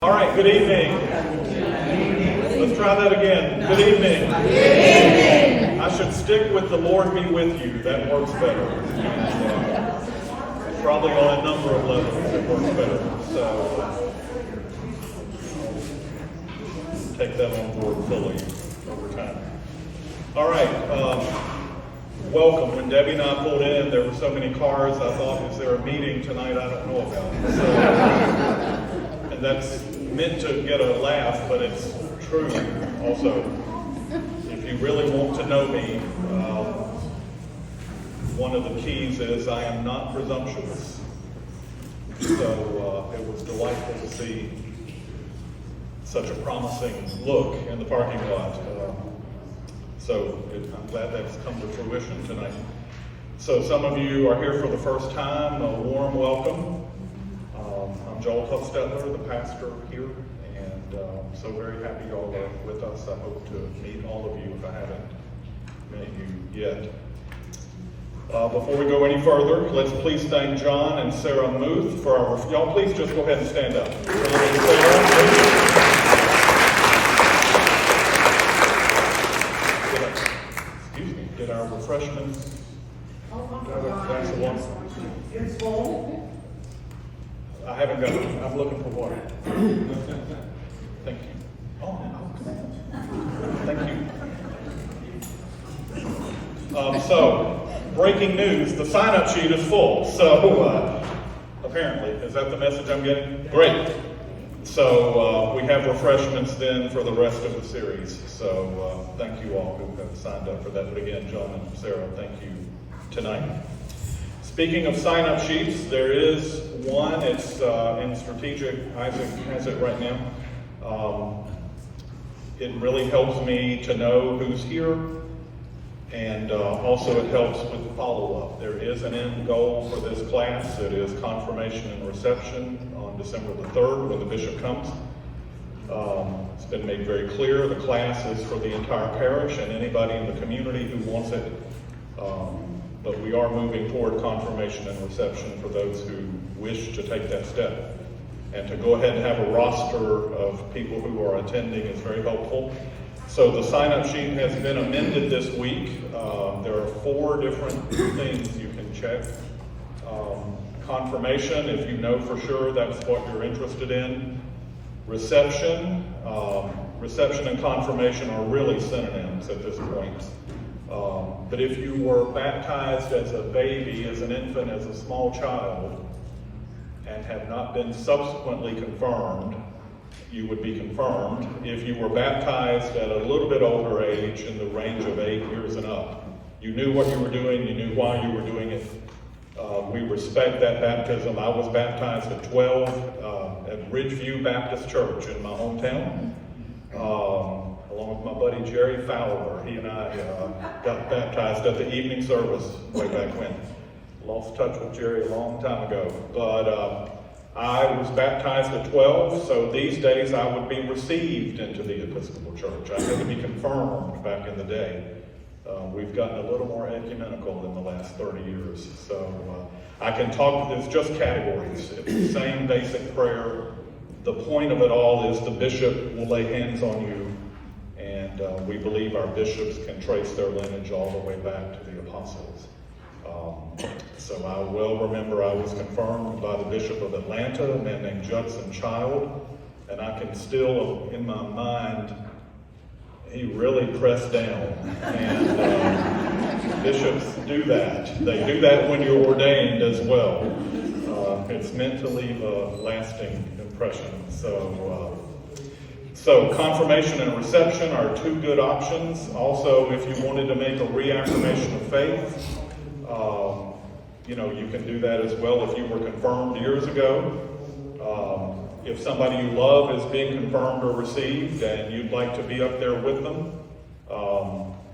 All right, good evening. Let's try that again. Good evening. Good evening. I should stick with the Lord be with you. That works better. Probably on a number of levels it works better. So take that on board fully over time. All right. Welcome. When Debbie and I pulled in, there were so many cars. I thought, is there a meeting tonight I don't know about? So, and that's meant to get a laugh, but it's true also. If you really want to know me, one of the keys is I am not presumptuous. So it was delightful to see such a promising look in the parking lot. I'm glad that's come to fruition tonight. So some of you are here for the first time. A warm welcome. I'm Joel Huffstetler, the pastor here, and so very happy you all are with us. I hope to meet all of you if I haven't met you yet. Before we go any further, let's please thank John and Sarah Muth for our... Y'all please just go ahead and stand up. Excuse me, get our refreshments. That's the one. It's full. I haven't got it. I'm looking for water. Thank you. Oh, thank you. So, breaking news, the sign-up sheet is full. So, apparently, is that the message I'm getting? Great. So, we have refreshments then for the rest of the series. So, thank you all who have signed up for that. But again, John and Sarah, thank you tonight. Speaking of sign-up sheets, there is one. It's in Strategic. Isaac has it right now. It really helps me to know who's here, and also it helps with follow-up. There is an end goal for this class. It is confirmation and reception on December the 3rd when the bishop comes. It's been made very clear the class is for the entire parish and anybody in the community who wants it. But we are moving toward confirmation and reception for those who wish to take that step. And to go ahead and have a roster of people who are attending is very helpful. So the sign-up sheet has been amended this week. There are 4 different things you can check. Confirmation, if you know for sure that's what you're interested in. Reception. Reception and confirmation are really synonyms at this point. But if you were baptized as a baby, as an infant, as a small child, and have not been subsequently confirmed, you would be confirmed. If you were baptized at a little bit older age, in the range of 8 years and up, you knew what you were doing, you knew why you were doing it. We respect that baptism. I was baptized at 12 at Ridgeview Baptist Church in my hometown. Along with my buddy Jerry Fowler. He and I got baptized at the evening service way back when. Lost touch with Jerry a long time ago. But I was baptized at 12, so these days I would be received into the Episcopal Church. I had to be confirmed back in the day. We've gotten a little more ecumenical in the last 30 years. So I can talk, it's just categories. It's the same basic prayer. The point of it all is the bishop will lay hands on you. And we believe our bishops can trace their lineage all the way back to the apostles. So I well remember I was confirmed by the Bishop of Atlanta, a man named Judson Child, and I can still, in my mind, he really pressed down. And bishops do that. They do that when you're ordained as well. It's meant to leave a lasting impression. So confirmation and reception are 2 good options. Also, if you wanted to make a reaffirmation of faith, you can do that as well if you were confirmed years ago. If somebody you love is being confirmed or received and you'd like to be up there with them,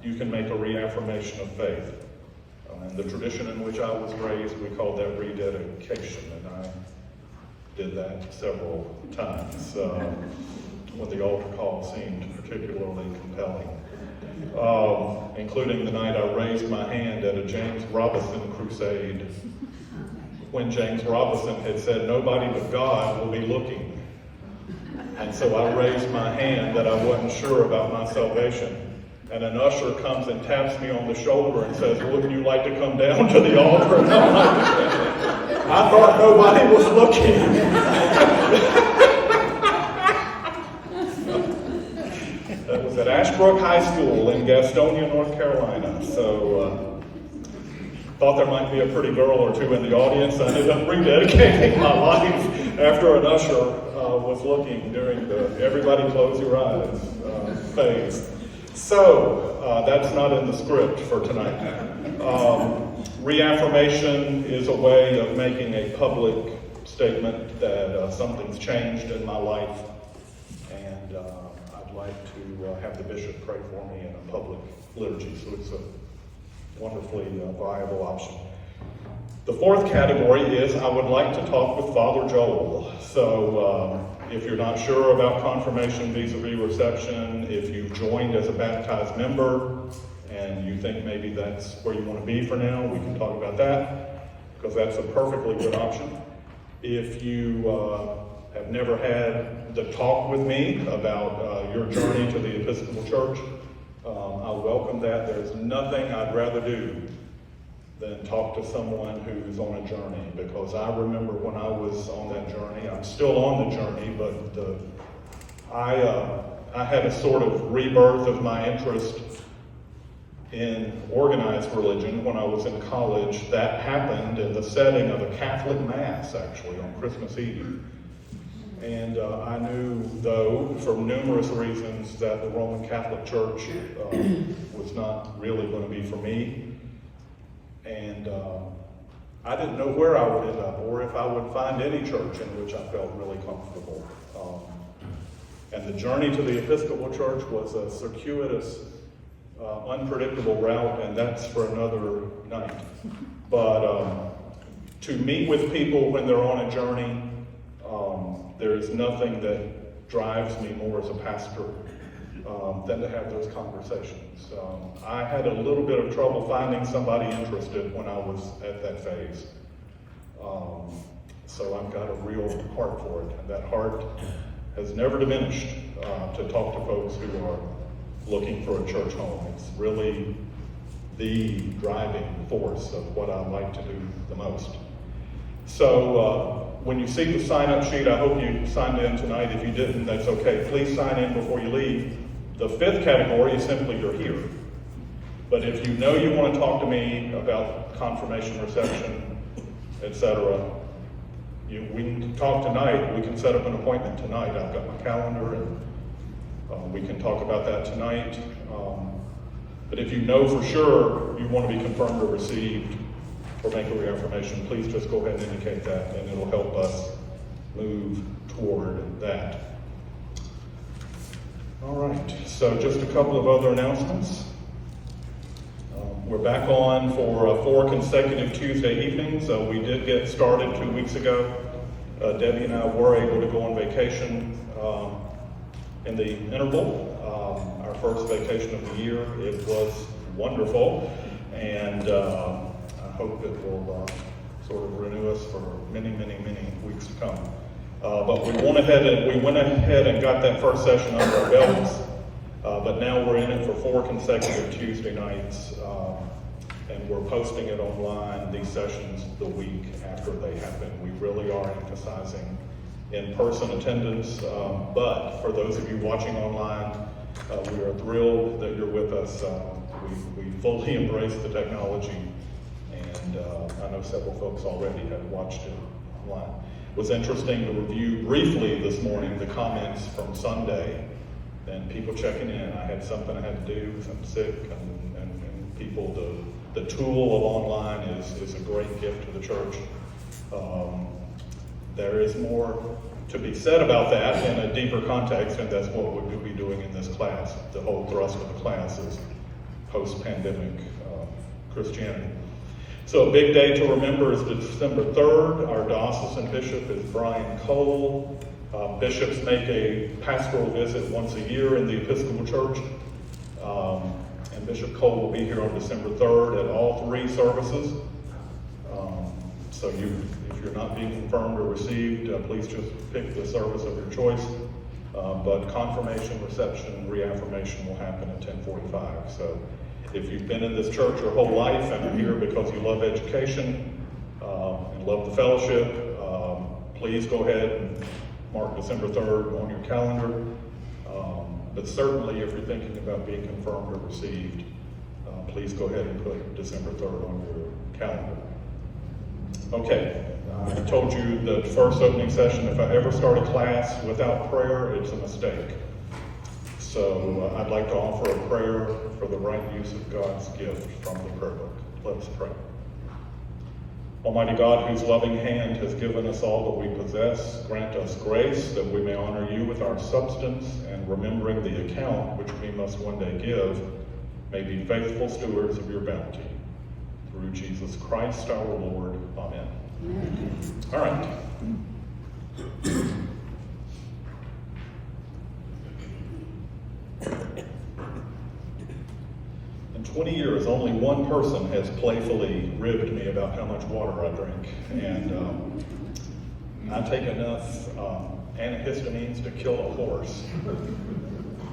you can make a reaffirmation of faith. In the tradition in which I was raised, we called that rededication, and I did that several times. When the altar call seemed particularly compelling, including the night I raised my hand at a James Robison crusade, when James Robison had said, "Nobody but God will be looking." And so I raised my hand that I wasn't sure about my salvation. And an usher comes and taps me on the shoulder and says, "Wouldn't you like to come down to the altar?" And I'm like, I thought nobody was looking. That was at Ashbrook High School in Gastonia, North Carolina. So thought there might be a pretty girl or two in the audience. I ended up rededicating my life after an usher was looking during the "everybody close your eyes" phase. So that's not in the script for tonight. Reaffirmation is a way of making a public statement that something's changed in my life, and I'd like to have the bishop pray for me in a public liturgy. So it's a wonderfully viable option. The fourth category is I would like to talk with Father Joel. So if you're not sure about confirmation vis-a-vis reception, if you've joined as a baptized member and you think maybe that's where you want to be for now, we can talk about that, because that's a perfectly good option. If you have never had the talk with me about your journey to the Episcopal Church, I welcome that. There's nothing I'd rather do than talk to someone who's on a journey, because I remember when I was on that journey. I'm still on the journey, but I had a sort of rebirth of my interest in organized religion when I was in college. That happened in the setting of a Catholic Mass, actually, on Christmas Eve. And I knew, though, for numerous reasons, that the Roman Catholic Church was not really going to be for me. And I didn't know where I would end up, or if I would find any church in which I felt really comfortable. And the journey to the Episcopal Church was a circuitous, unpredictable route, and that's for another night. But to meet with people when they're on a journey, there is nothing that drives me more as a pastor than to have those conversations. I had a little bit of trouble finding somebody interested when I was at that phase. So I've got a real heart for it, and that heart has never diminished to talk to folks who are looking for a church home. It's really the driving force of what I like to do the most. So when you see the sign-up sheet, I hope you signed in tonight. If you didn't, that's okay. Please sign in before you leave. The fifth category is simply you're here. But if you know you want to talk to me about confirmation, reception, etc., we can talk tonight. We can set up an appointment tonight. I've got my calendar, and we can talk about that tonight. But if you know for sure you want to be confirmed or received or make a reaffirmation, please just go ahead and indicate that, and it'll help us move toward that. All right, so just a couple of other announcements. We're back on for 4 consecutive Tuesday evenings. We did get started 2 weeks ago. Debbie and I were able to go on vacation in the interval, our first vacation of the year. It was wonderful, and I hope it will sort of renew us for many, many, many weeks to come. But we went ahead and got that first session under our belts, but now we're in it for 4 consecutive Tuesday nights, and we're posting it online, these sessions, the week after they happen. We really are emphasizing in-person attendance, but for those of you watching online, we are thrilled that you're with us. We fully embrace the technology, and I know several folks already have watched it online. It was interesting to review briefly this morning the comments from Sunday, and people checking in. I had something I had to do, I'm sick, and people, the tool of online is a great gift to the church. There is more to be said about that in a deeper context, and that's what we'll be doing in this class. The whole thrust of the class is post-pandemic Christianity. So a big day to remember is December 3rd. Our diocesan bishop is Brian Cole. Bishops make a pastoral visit once a year in the Episcopal Church. And Bishop Cole will be here on December 3rd at all 3 services. So if you're not being confirmed or received, please just pick the service of your choice. But confirmation, reception, and reaffirmation will happen at 10:45. So if you've been in this church your whole life and are here because you love education and love the fellowship, please go ahead and mark December 3rd on your calendar. But certainly if you're thinking about being confirmed or received, please go ahead and put December 3rd on your calendar. Okay, I told you the first opening session, if I ever start a class without prayer, it's a mistake. So I'd like to offer a prayer for the right use of God's gift from the prayer book. Let us pray. Almighty God, whose loving hand has given us all that we possess, grant us grace that we may honor you with our substance, and remembering the account which we must one day give, may be faithful stewards of your bounty. Through Jesus Christ our Lord. Amen. Amen. All right. In 20 years, only one person has playfully ribbed me about how much water I drink. And I take enough antihistamines to kill a horse.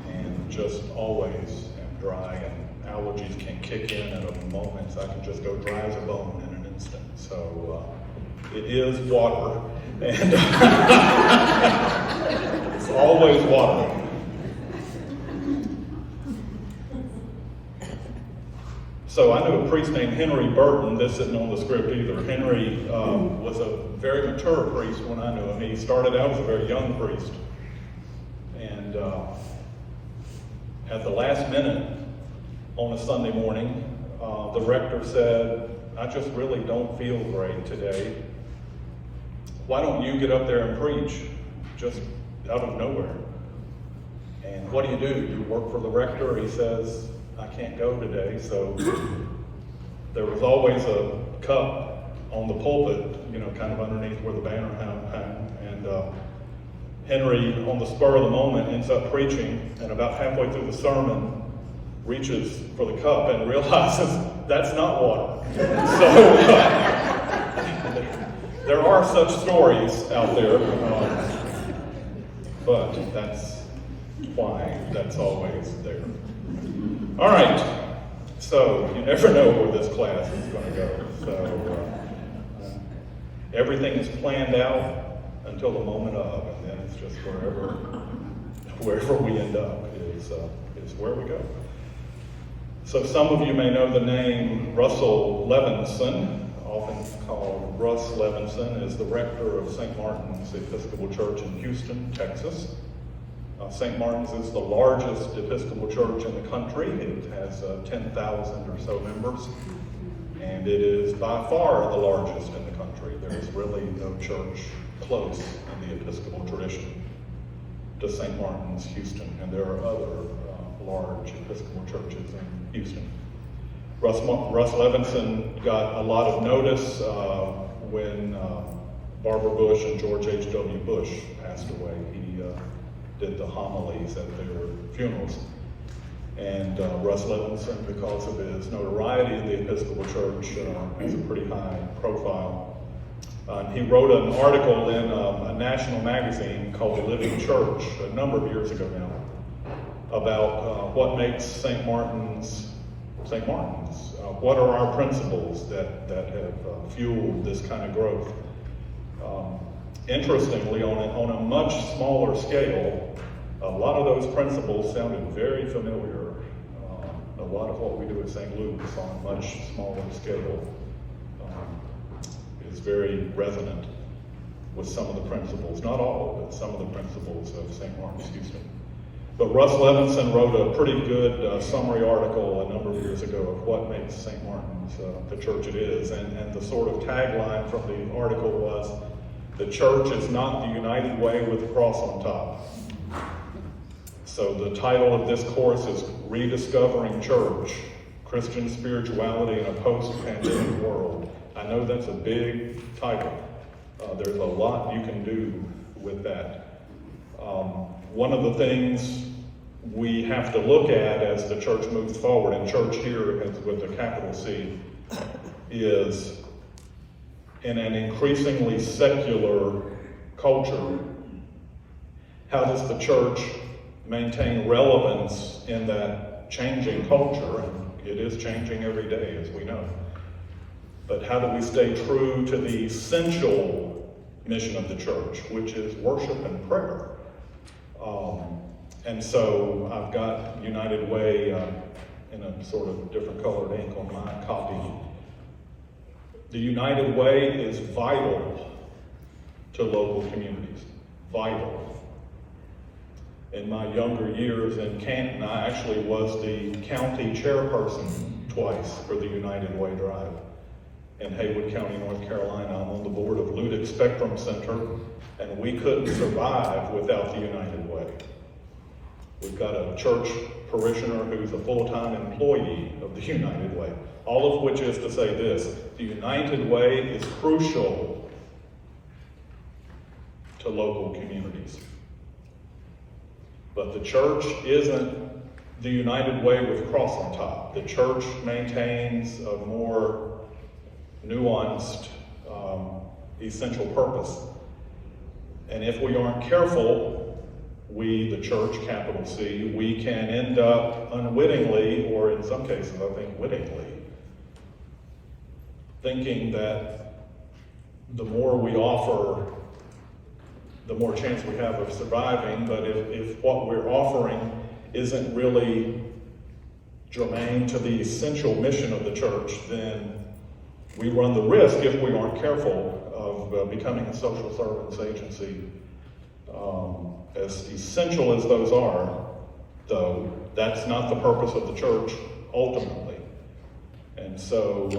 And just always am dry, and allergies can kick in at a moment. So I can just go dry as a bone in an instant. So it is water. And it's always water. So I knew a priest named Henry Burton. This isn't on the script either. Henry was a very mature priest when I knew him. He started out as a very young priest. And at the last minute on a Sunday morning, the rector said, "I just really don't feel great today. Why don't you get up there and preach?" Just out of nowhere. And what do? You work for the rector? He says, "I can't go today." So there was always a cup on the pulpit, kind of underneath where the banner hung. And Henry, on the spur of the moment, ends up preaching, and about halfway through the sermon, reaches for the cup and realizes that's not water. So there are such stories out there, but that's why that's always there. All right, so you never know where this class is going to go. So everything is planned out until the moment of, and then it's just wherever we end up is where we go. So some of you may know the name Russell Levinson, often called Russ Levinson, is the rector of St. Martin's Episcopal Church in Houston, Texas. St. Martin's is the largest Episcopal church in the country. It has 10,000 or so members, and it is by far the largest in the country. There is really no church close in the Episcopal tradition to St. Martin's, Houston, and there are other large Episcopal churches in Houston. Russ Levinson got a lot of notice when Barbara Bush and George H.W. Bush passed away. He did the homilies at their funerals. And Russ Levinson, because of his notoriety in the Episcopal Church, has a pretty high profile. He wrote an article in a national magazine called The Living Church a number of years ago now about what makes St. Martin's St. Martin's. What are our principles that have fueled this kind of growth? Interestingly, on a much smaller scale, a lot of those principles sounded very familiar. A lot of what we do at St. Luke's on a much smaller scale is very resonant with some of the principles, not all, but some of the principles of St. Martin's Houston. But Russ Levinson wrote a pretty good summary article a number of years ago of what makes St. Martin's the church it is. And the sort of tagline from the article was, "The church is not the united way with the cross on top." So the title of this course is Rediscovering Church, Christian Spirituality in a Post-Pandemic World. I know that's a big title. There's a lot you can do with that. One of the things we have to look at as the church moves forward, and church here with a capital C, is in an increasingly secular culture, how does the church maintain relevance in that changing culture? And it is changing every day, as we know. But how do we stay true to the essential mission of the church, which is worship and prayer? And so I've got United Way in a sort of different colored ink on my copy. The United Way is vital to local communities. Vital. In my younger years in Canton, I actually was the county chairperson twice for the United Way Drive. In Haywood County, North Carolina, I'm on the board of Ludic Spectrum Center, and we couldn't survive without the United Way. We've got a church parishioner who's a full-time employee of the United Way. All of which is to say this: the United Way is crucial to local communities. But the church isn't the United Way with cross on top. The church maintains a more nuanced, essential purpose. And if we aren't careful, we, the church, capital C, we can end up unwittingly, or in some cases, I think wittingly, thinking that the more we offer, the more chance we have of surviving. But if what we're offering isn't really germane to the essential mission of the church, then we run the risk, if we aren't careful, of becoming a social service agency. As essential as those are, though, that's not the purpose of the church ultimately. And so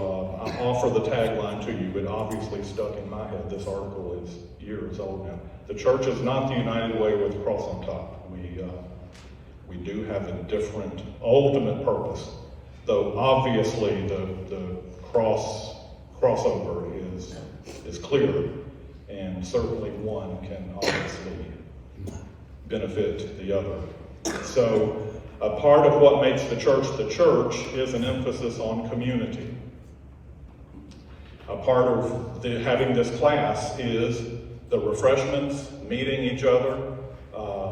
I offer the tagline to you. It obviously stuck in my head. This article is years old now. The church is not the United Way with cross on top. We do have a different ultimate purpose, though obviously the crossover is clear, and certainly one can obviously benefit the other. So a part of what makes the church is an emphasis on community. A part of having this class is the refreshments, meeting each other,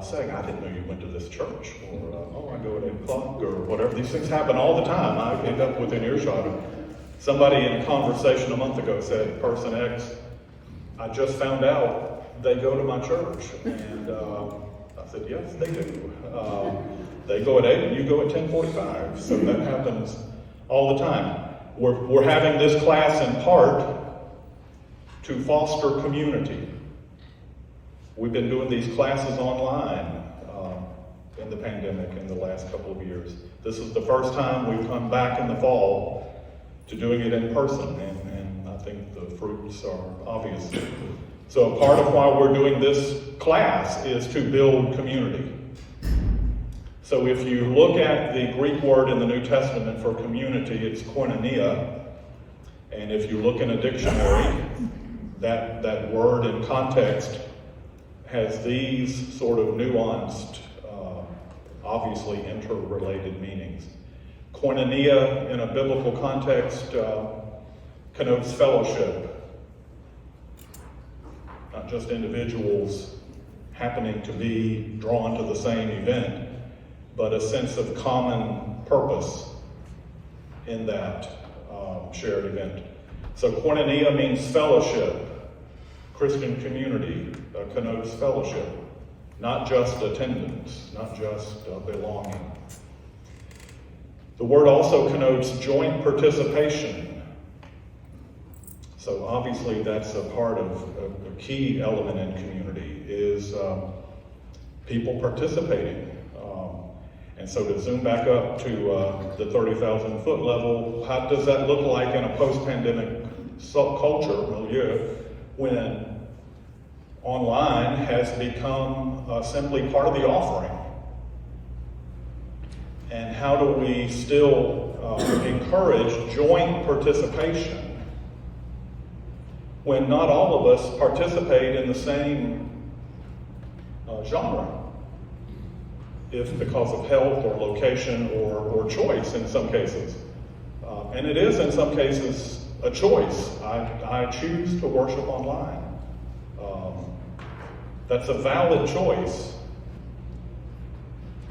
saying, I didn't know you went to this church, or I go at 8 o'clock, or whatever. These things happen all the time. I end up within earshot of somebody in a conversation a month ago said, person X, I just found out they go to my church. And I said, yes, they do. They go at 8 and you go at 10:45. So that happens all the time. We're having this class in part to foster community. We've been doing these classes online in the pandemic in the last couple of years. This is the first time we've come back in the fall to doing it in person, and I think the fruits are obvious. So a part of why we're doing this class is to build community. So if you look at the Greek word in the New Testament for community, it's koinonia. And if you look in a dictionary, that word in context has these sort of nuanced, obviously interrelated meanings. Koinonia in a biblical context connotes fellowship, not just individuals happening to be drawn to the same event, but a sense of common purpose in that shared event. So koinonia means fellowship. Christian community connotes fellowship, not just attendance, not just belonging. The word also connotes joint participation. So obviously that's a part of a key element in community is people participating. And so to zoom back up to the 30,000 foot level, how does that look like in a post-pandemic culture milieu when online has become simply part of the offering? And how do we still encourage joint participation when not all of us participate in the same genre? If because of health or location or choice in some cases. And it is in some cases a choice. I choose to worship online. That's a valid choice.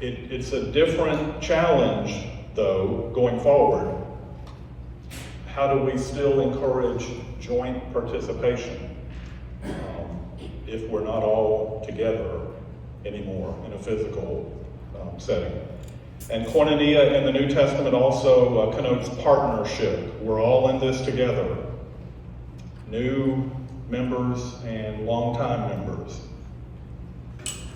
It's a different challenge, though, going forward. How do we still encourage joint participation if we're not all together anymore in a physical setting? And koinonia in the New Testament also connotes partnership. We're all in this together. New members and longtime members.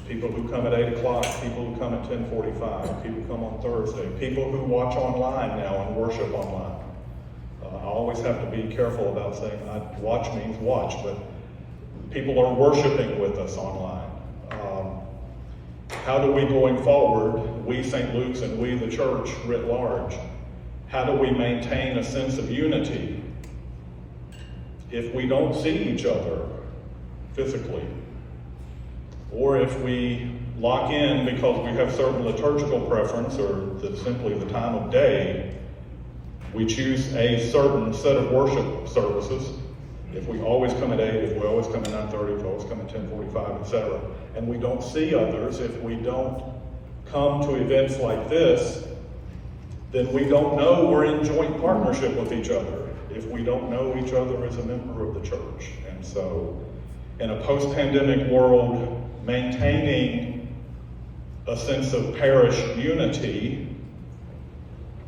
People who come at 8 o'clock, people who come at 10:45, people who come on Thursday, people who watch online now and worship online. I always have to be careful about saying watch means watch, but people are worshiping with us online. How do we, going forward, we St. Luke's and we the church writ large, how do we maintain a sense of unity if we don't see each other physically? Or if we lock in because we have certain liturgical preference or simply the time of day, we choose a certain set of worship services. If we always come at 8, if we always come at 9:30, if we always come at 10:45, etc., and we don't see others, if we don't come to events like this, then we don't know we're in joint partnership with each other if we don't know each other as a member of the church. And so, in a post-pandemic world, maintaining a sense of parish unity,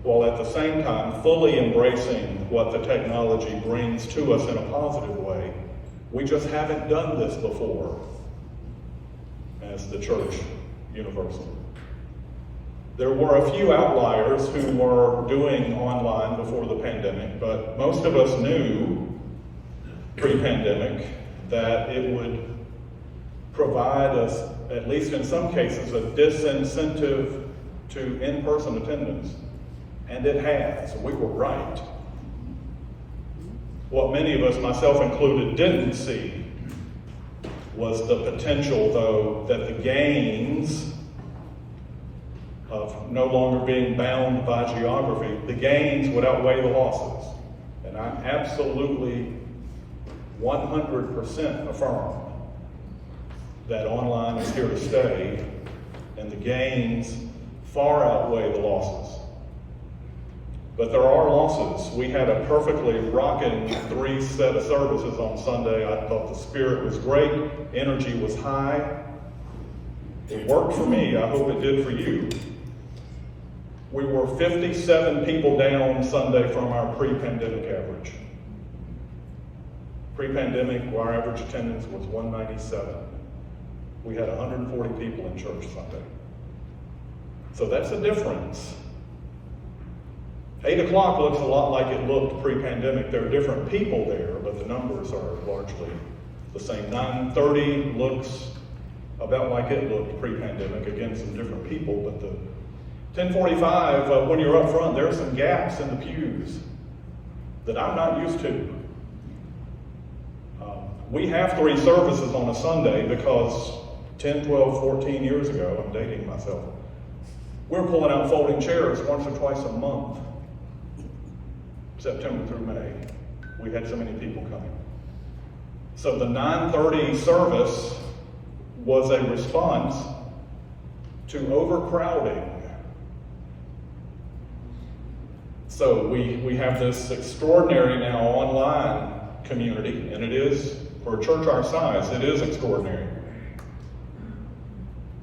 while at the same time fully embracing what the technology brings to us in a positive way. We just haven't done this before as the church universal. There were a few outliers who were doing online before the pandemic, but most of us knew pre-pandemic that it would provide us, at least in some cases, a disincentive to in-person attendance. And it has. We were right. What many of us, myself included, didn't see was the potential, though, that the gains of no longer being bound by geography, the gains would outweigh the losses. And I absolutely 100% affirm that online is here to stay, and the gains far outweigh the losses. But there are losses. We had a perfectly rocking 3 set of services on Sunday. I thought the spirit was great. Energy was high. It worked for me. I hope it did for you. We were 57 people down Sunday from our pre-pandemic average. Pre-pandemic, our average attendance was 197. We had 140 people in church Sunday. So that's a difference. 8 o'clock looks a lot like it looked pre-pandemic. There are different people there, but the numbers are largely the same. 9:30 looks about like it looked pre-pandemic. Again, some different people, but the 10:45, when you're up front, there are some gaps in the pews that I'm not used to. We have 3 services on a Sunday because 10, 12, 14 years ago, I'm dating myself, we're pulling out folding chairs once or twice a month. September through May, we had so many people coming. So the 9:30 service was a response to overcrowding. So we have this extraordinary now online community, and it is, for a church our size, it is extraordinary.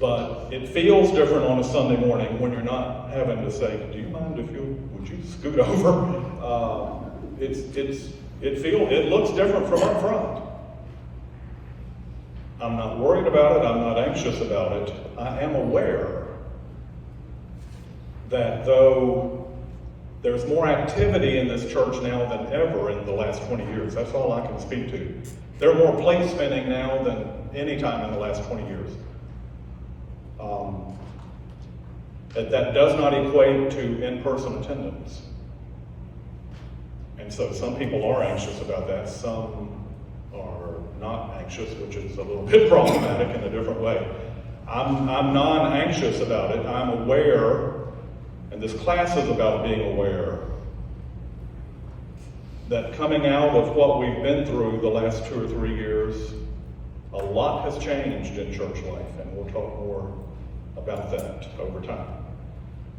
But it feels different on a Sunday morning when you're not having to say, do you mind would you scoot over? It looks different from up front. I'm not worried about it. I'm not anxious about it. I am aware that though there's more activity in this church now than ever in the last 20 years, that's all I can speak to. There are more plate spinning now than any time in the last 20 years. That does not equate to in-person attendance. And so some people are anxious about that. Some are not anxious, which is a little bit problematic in a different way. I'm non-anxious about it. I'm aware, and this class is about being aware, that coming out of what we've been through the last 2 or 3 years, a lot has changed in church life, and we'll talk more about that over time.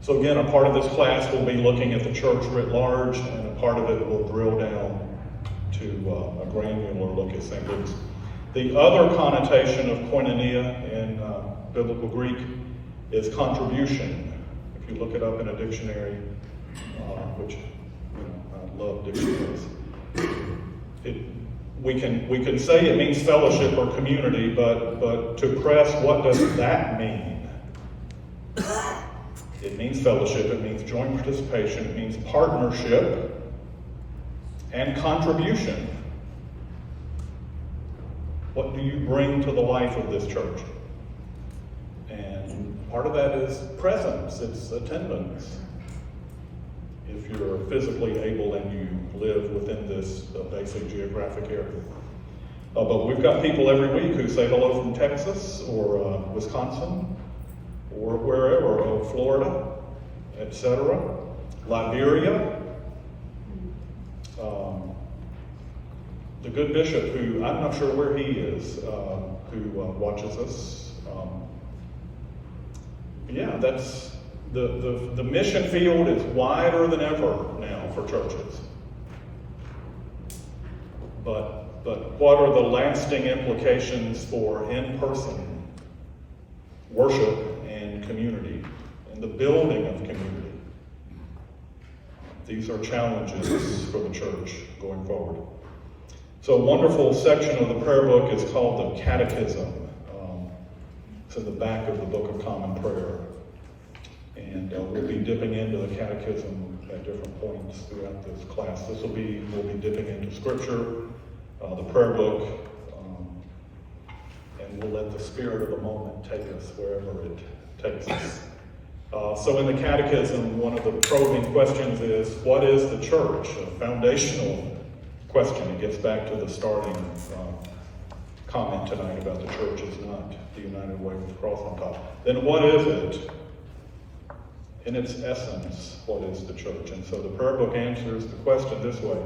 So again, a part of this class will be looking at the church writ large, and a part of it will drill down to a granular look at St. Luke's. The other connotation of koinonia in biblical Greek is contribution. If you look it up in a dictionary, which I love dictionaries, we can say it means fellowship or community, but to press, what does that mean? It means fellowship, it means joint participation, it means partnership and contribution. What do you bring to the life of this church? And part of that is presence, it's attendance. If you're physically able and you live within this basic geographic area. But we've got people every week who say hello from Texas or Wisconsin or wherever, or Florida, etc., Liberia. The good bishop, who I'm not sure where he is, who watches us. Yeah, that's the mission field is wider than ever now for churches. But what are the lasting implications for in-person worship and community and the building of community? These are challenges for the church going forward. So a wonderful section of the prayer book is called the Catechism. It's in the back of the Book of Common Prayer. And we'll be dipping into the Catechism at different points throughout this class. We'll be dipping into Scripture, the prayer book, and we'll let the spirit of the moment take us wherever it takes us. So in the Catechism, one of the probing questions is, what is the church? A foundational question. It gets back to the starting comment tonight about the church is not the united way with the cross on top. Then what is it? In its essence, what is the church? And so the prayer book answers the question this way.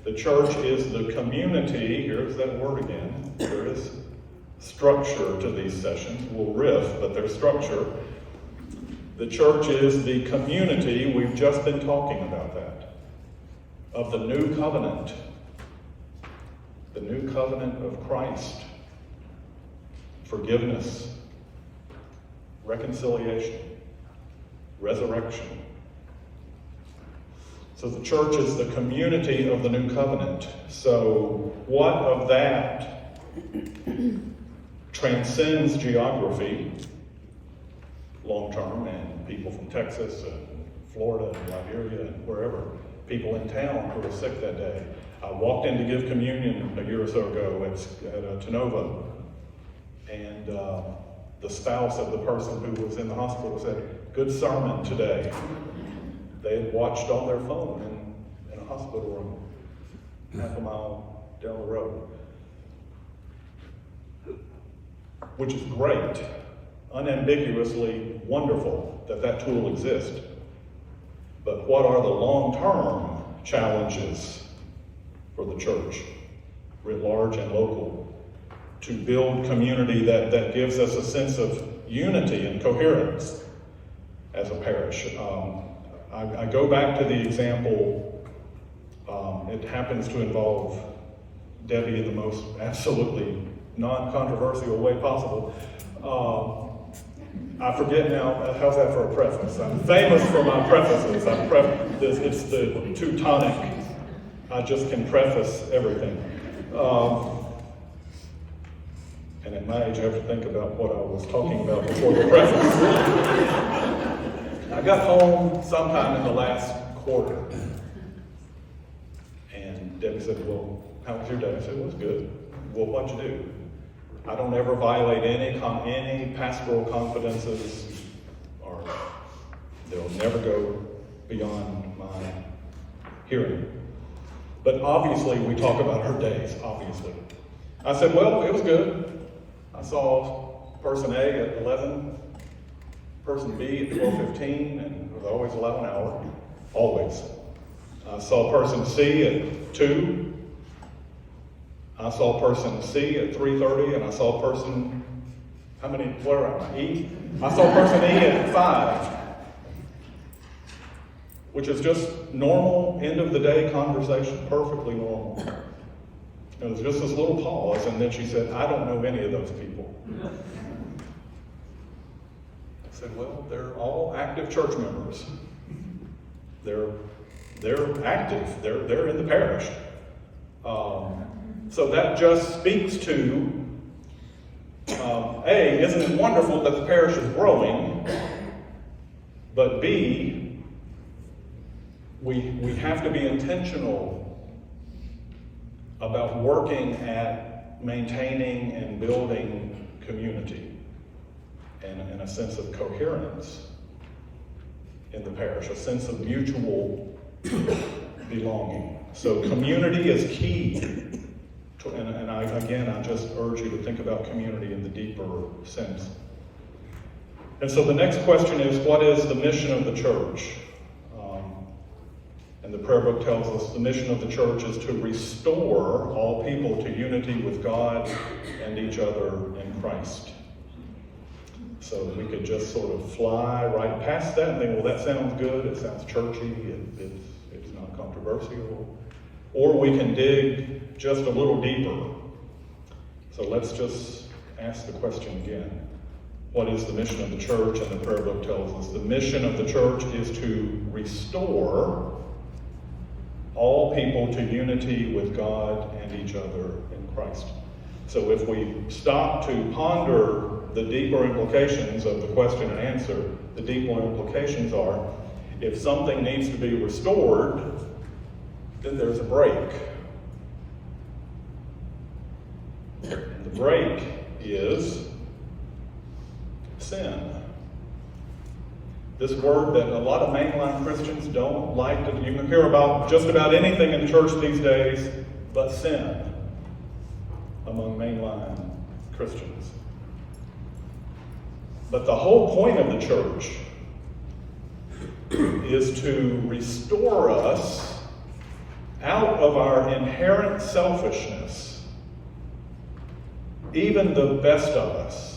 The church is the community, here's that word again, there is structure to these sessions. We'll riff, but there's structure. The church is the community, we've just been talking about that, of the new covenant. The new covenant of Christ. Forgiveness. Reconciliation. Resurrection. So the church is the community of the new covenant. So what of that transcends geography long term, and people from Texas and Florida and Liberia and wherever, people in town who were sick that day. I walked in to give communion a year or so ago at Tenova, and the spouse of the person who was in the hospital said, "Good sermon today." They had watched on their phone in a hospital room, half a mile down the road. Which is great, unambiguously wonderful that tool exists. But what are the long-term challenges for the church, writ large and local, to build community that gives us a sense of unity and coherence as a parish? I go back to the example, it happens to involve Debbie in the most absolutely non-controversial way possible. I forget now, how's that for a preface? I'm famous for my prefaces. It's the Teutonic. I just can preface everything. And at my age, I have to think about what I was talking about before the preface. I got home sometime in the last quarter. And Debbie said, "Well, how was your day?" I said, "Well, it was good." "Well, what'd you do?" I don't ever violate any pastoral confidences, or they'll never go beyond my hearing. But obviously, we talk about her days, obviously. I said, "Well, it was good. I saw person A at 11, person B at 12:15, and it was always 11 hour, always. I saw person C at 2. I saw person C at 3:30, and I saw person where am I? E? I saw person E at 5, which is just normal, end of the day conversation, perfectly normal. It was just this little pause, and then she said, I don't know any of those people. I said, well, they're all active church members. They're active. They're in the parish. So that just speaks to, A, isn't it wonderful that the parish is growing? But B, we have to be intentional about working at maintaining and building community and a sense of coherence in the parish, a sense of mutual belonging. So community is key. And I just urge you to think about community in the deeper sense. And so the next question is, what is the mission of the church? And the prayer book tells us the mission of the church is to restore all people to unity with God and each other in Christ. So we could just sort of fly right past that and think, well, that sounds good, it sounds churchy, it's not controversial. Or we can dig just a little deeper. So let's just ask the question again. What is the mission of the church? And the prayer book tells us the mission of the church is to restore all people to unity with God and each other in Christ. So if we stop to ponder the deeper implications of the question and answer, the deeper implications are, if something needs to be restored, then there's a break. And the break is sin. This word that a lot of mainline Christians don't like to, you can hear about just about anything in church these days but sin among mainline Christians. But the whole point of the church is to restore us out of our inherent selfishness. Even the best of us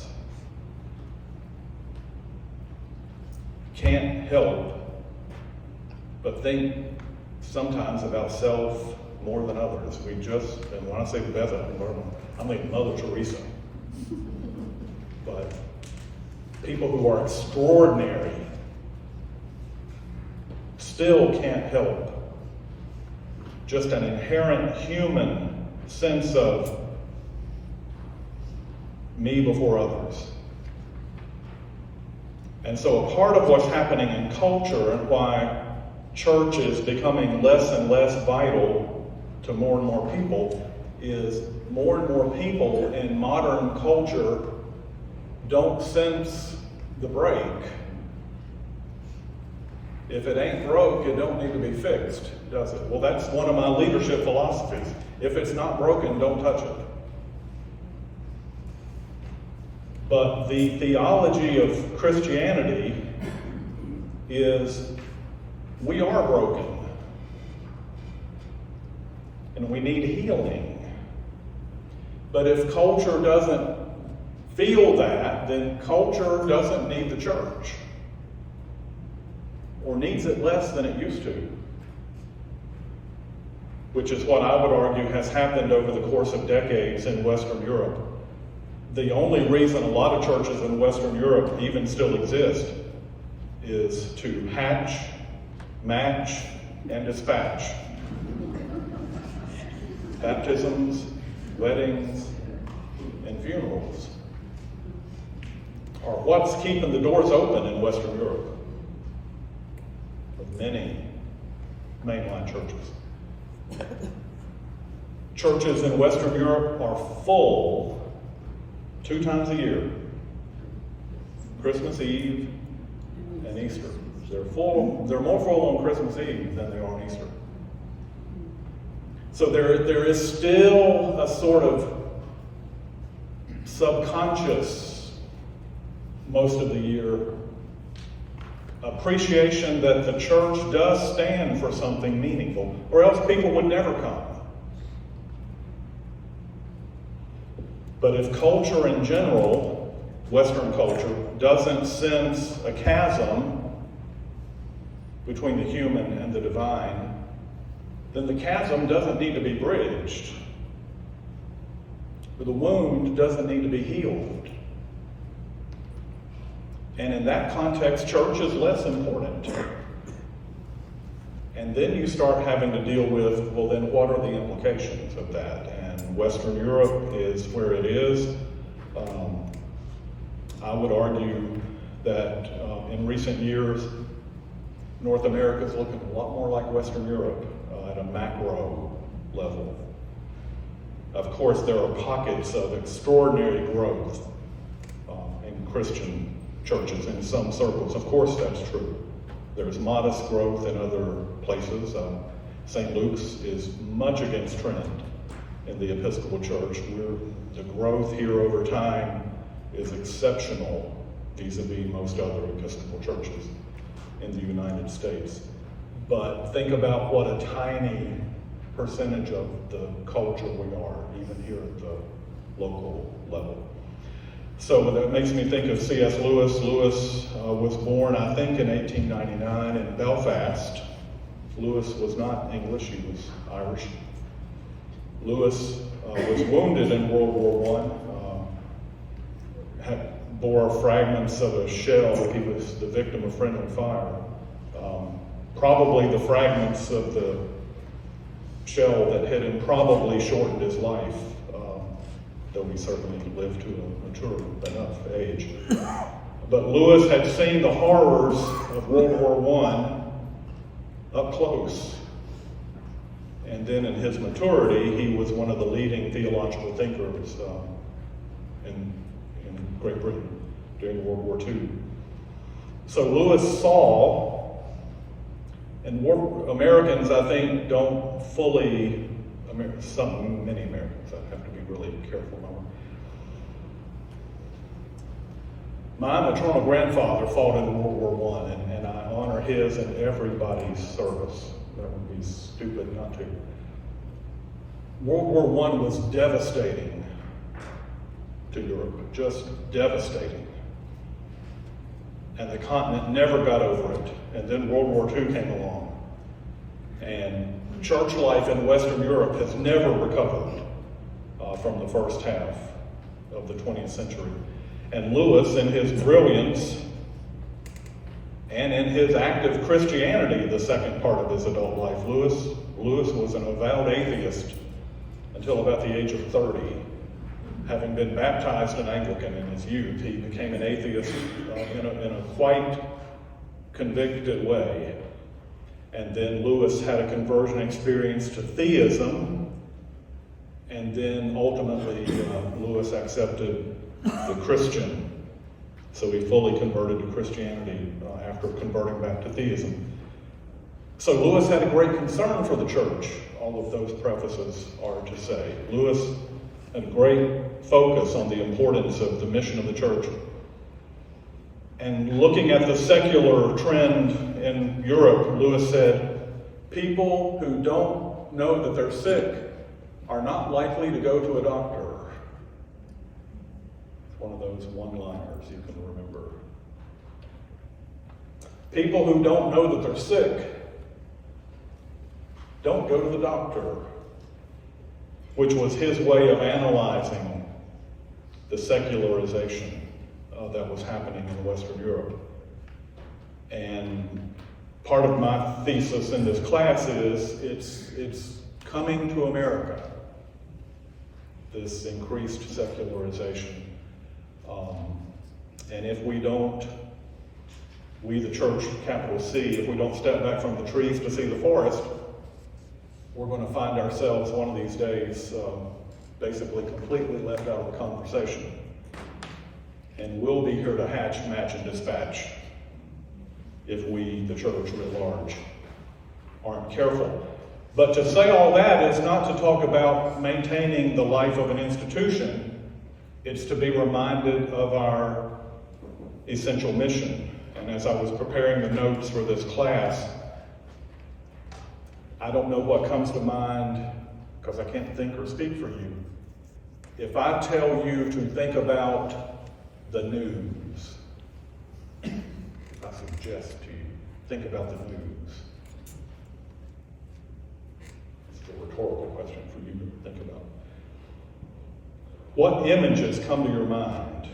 can't help but think sometimes about self more than others. And when I say the best of them, I mean Mother Teresa. But people who are extraordinary still can't help just an inherent human sense of me before others. And so a part of what's happening in culture and why church is becoming less and less vital to more and more people is more and more people in modern culture don't sense the break. If it ain't broke, it don't need to be fixed, does it? Well, that's one of my leadership philosophies. If it's not broken, don't touch it. But the theology of Christianity is we are broken. And we need healing. But if culture doesn't feel that, then culture doesn't need the church. Or needs it less than it used to. Which is what I would argue has happened over the course of decades in Western Europe. The only reason a lot of churches in Western Europe even still exist is to hatch, match, and dispatch. Baptisms, weddings, and funerals are what's keeping the doors open in Western Europe of many mainline churches. Churches in Western Europe are full 2 times a year, Christmas Eve and Easter. They're more full on Christmas Eve than they are on Easter. So there is still a sort of subconscious, most of the year, appreciation that the church does stand for something meaningful, or else people would never come. But if culture in general Western culture doesn't sense a chasm between the human and the divine, then the chasm doesn't need to be bridged. The wound doesn't need to be healed. And in that context, church is less important. And then you start having to deal with, well, then what are the implications of that? And Western Europe is where it is. I would argue that in recent years, North America is looking a lot more like Western Europe at a macro level. Of course, there are pockets of extraordinary growth in Christian churches in some circles. Of course, that's true. There's modest growth in other places. St. Luke's is much against trend in the Episcopal Church. The growth here over time is exceptional vis-a-vis most other Episcopal churches in the United States. But think about what a tiny percentage of the culture we are, even here at the local level. So that makes me think of C.S. Lewis. Lewis was born, I think, in 1899 in Belfast. Lewis was not English, he was Irish. Lewis was wounded in World War I, bore fragments of a shell. He was the victim of friendly fire. Probably the fragments of the shell that hit him probably shortened his life, though he certainly lived to a mature enough age. But Lewis had seen the horrors of World War I up close. And then in his maturity, he was one of the leading theological thinkers in Great Britain during World War II. So Lewis saw, and Americans, I think, don't fully, many Americans, I have to be really careful. My maternal grandfather fought in World War I, and I honor his and everybody's service. That would be stupid not to. World War I was devastating to Europe, just devastating. And the continent never got over it. And then World War II came along. And church life in Western Europe has never recovered from the first half of the 20th century. And Lewis, in his brilliance and in his active Christianity, the second part of his adult life, Lewis was an avowed atheist until about the age of 30. Having been baptized an Anglican in his youth, he became an atheist in a quite convicted way. And then Lewis had a conversion experience to theism, and then ultimately Lewis accepted the Christian. So he fully converted to Christianity after converting back to theism. So Lewis had a great concern for the church, all of those prefaces are to say. Lewis had a great focus on the importance of the mission of the church. And looking at the secular trend in Europe, Lewis said, people who don't know that they're sick are not likely to go to a doctor. It's one of those one-liners you can remember. People who don't know that they're sick don't go to the doctor, which was his way of analyzing the secularization that was happening in Western Europe. And part of my thesis in this class is it's coming to America, this increased secularization. And if we don't, we the church, capital C, if we don't step back from the trees to see the forest, we're going to find ourselves one of these days basically completely left out of the conversation. And we'll be here to hatch, match, and dispatch if we, the church writ large, aren't careful. But to say all that is not to talk about maintaining the life of an institution. It's to be reminded of our essential mission. And as I was preparing the notes for this class, I don't know what comes to mind because I can't think or speak for you. If I tell you to think about the news. I suggest to you, think about the news. It's a rhetorical question for you to think about. What images come to your mind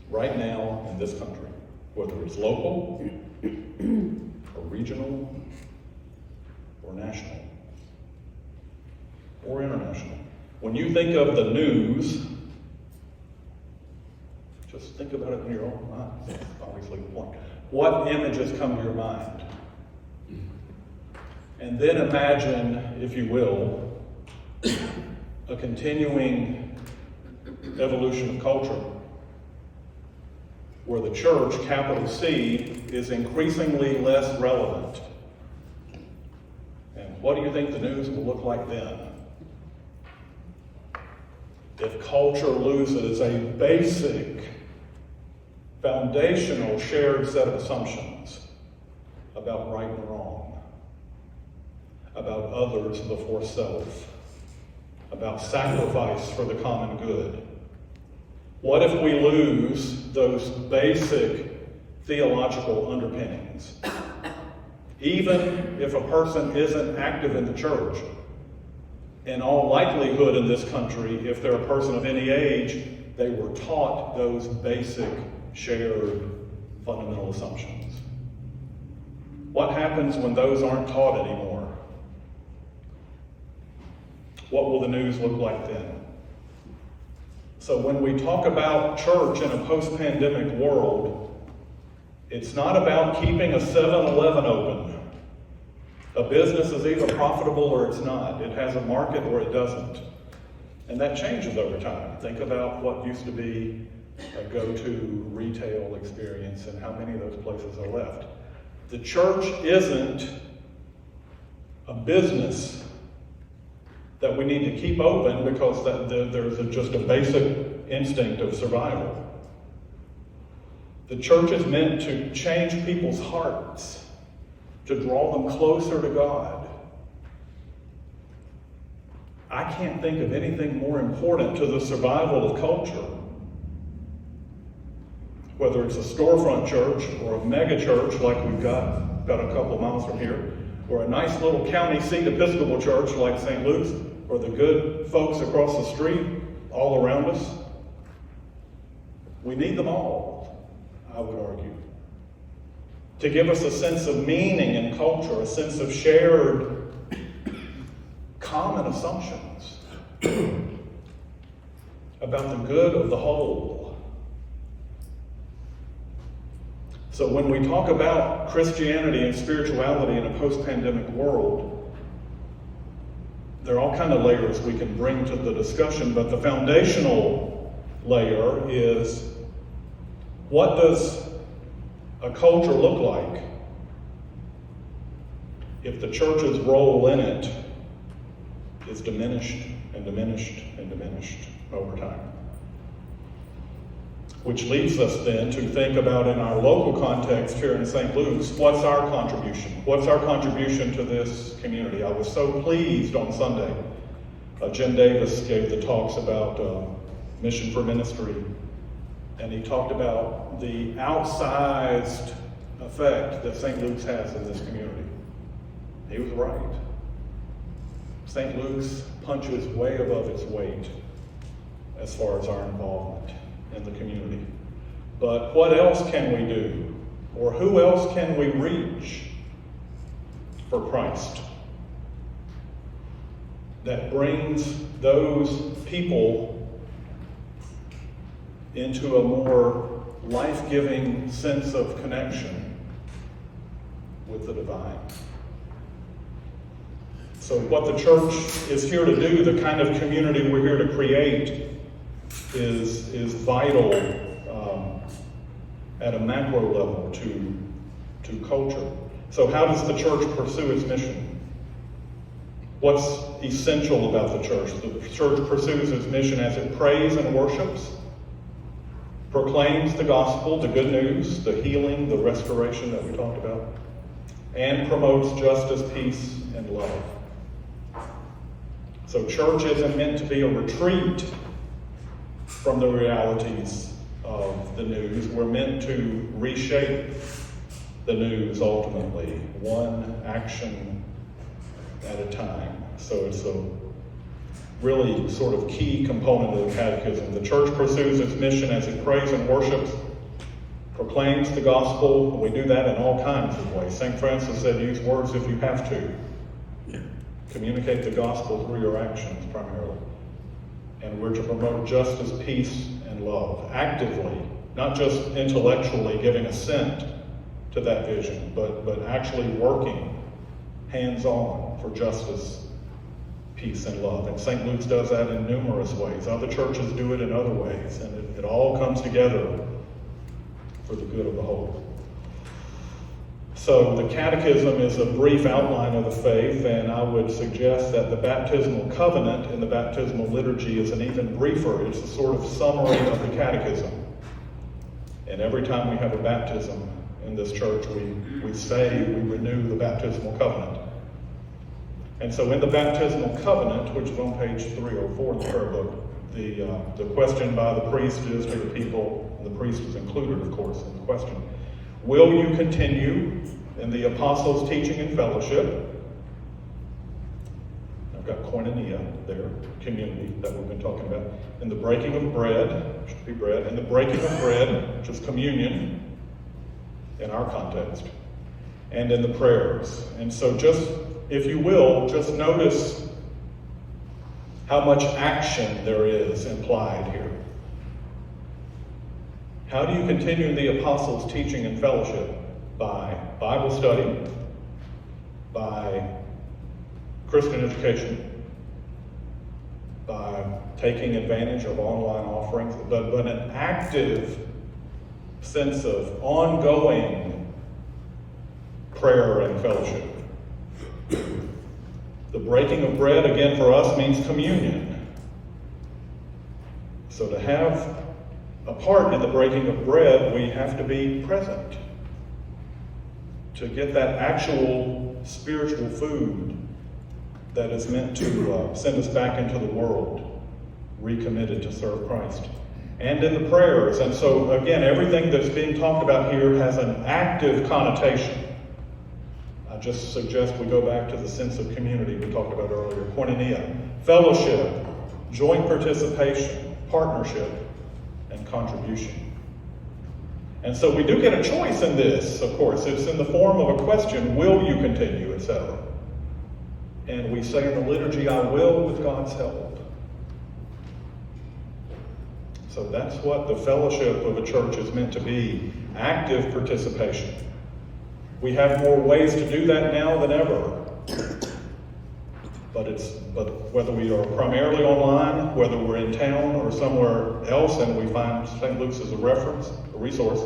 right now in this country, whether it's local, or regional, or national, or international? When you think of the news, just think about it in your own mind. That's obviously the point. What images come to your mind? And then imagine, if you will, a continuing evolution of culture where the church, capital C, is increasingly less relevant. And what do you think the news will look like then? If culture loses a basic, foundational, shared set of assumptions about right and wrong, about others before self, about sacrifice for the common good. What if we lose those basic theological underpinnings? Even if a person isn't active in the church, in all likelihood in this country, if they're a person of any age, they were taught those basic, shared, fundamental assumptions. What happens when those aren't taught anymore? What will the news look like then? So when we talk about church in a post-pandemic world, it's not about keeping a 7-Eleven open. A business is either profitable or it's not. It has a market or it doesn't. And that changes over time. Think about what used to be a go-to retail experience and how many of those places are left. The church isn't a business that we need to keep open because there's just a basic instinct of survival. The church is meant to change people's hearts, to draw them closer to God. I can't think of anything more important to the survival of culture, whether it's a storefront church or a mega church like we've got about a couple miles from here, or a nice little county seat Episcopal Church like St. Luke's, or the good folks across the street all around us. We need them all, I would argue, to give us a sense of meaning in culture, a sense of shared common assumptions about the good of the whole. So when we talk about Christianity and spirituality in a post-pandemic world, there are all kinds of layers we can bring to the discussion, but the foundational layer is, what does a culture look like if the church's role in it is diminished and diminished and diminished over time? Which leads us then to think about, in our local context here in St. Luke's, what's our contribution? What's our contribution to this community? I was so pleased on Sunday. Jim Davis gave the talks about Mission for Ministry, and he talked about the outsized effect that St. Luke's has in this community. He was right. St. Luke's punches way above its weight as far as our involvement in the community. But what else can we do? Or who else can we reach for Christ that brings those people into a more life-giving sense of connection with the divine? So what the church is here to do, the kind of community we're here to create, is vital at a macro level to culture. So how does the church pursue its mission? What's essential about the church? The church pursues its mission as it prays and worships, proclaims the gospel, the good news, the healing, the restoration that we talked about, and promotes justice, peace, and love. So church isn't meant to be a retreat from the realities of the news. We're meant to reshape the news ultimately, one action at a time. So it's a really sort of key component of the catechism. The church pursues its mission as it prays and worships, proclaims the gospel. We do that in all kinds of ways. St. Francis said, use words if you have to. Communicate the gospel through your actions primarily. And we're to promote justice, peace, and love actively, not just intellectually giving assent to that vision, but actually working hands-on for justice, peace, and love. And St. Luke's does that in numerous ways. Other churches do it in other ways, and it all comes together for the good of the whole. So the catechism is a brief outline of the faith, and I would suggest that the baptismal covenant in the baptismal liturgy is an even briefer. It's a sort of summary of the catechism. And every time we have a baptism in this church, we say we renew the baptismal covenant. And so in the baptismal covenant, which is on page 3 or 4 in the prayer book, the question by the priest is to the people, and the priest is included, of course, in the question. Will you continue in the apostles' teaching and fellowship? I've got koinonia there, community that we've been talking about. In the breaking of bread, which should be bread, in the breaking of bread, which is communion in our context, and in the prayers. And so just, if you will, just notice how much action there is implied here. How do you continue in the apostles' teaching and fellowship? By Bible study, by Christian education, by taking advantage of online offerings, but an active sense of ongoing prayer and fellowship. The breaking of bread, again, for us means communion. So to have a part in the breaking of bread, we have to be present to get that actual spiritual food that is meant to send us back into the world, recommitted to serve Christ. And in the prayers. And so, again, everything that's being talked about here has an active connotation. I just suggest we go back to the sense of community we talked about earlier. Koinonia, fellowship, joint participation, partnership, and contribution. And so we do get a choice in this, of course. It's in the form of a question, will you continue, etc. And we say in the liturgy, I will with God's help. So that's what the fellowship of a church is meant to be, active participation. We have more ways to do that now than ever. But whether we are primarily online, whether we're in town or somewhere else, and we find St. Luke's as a reference, a resource,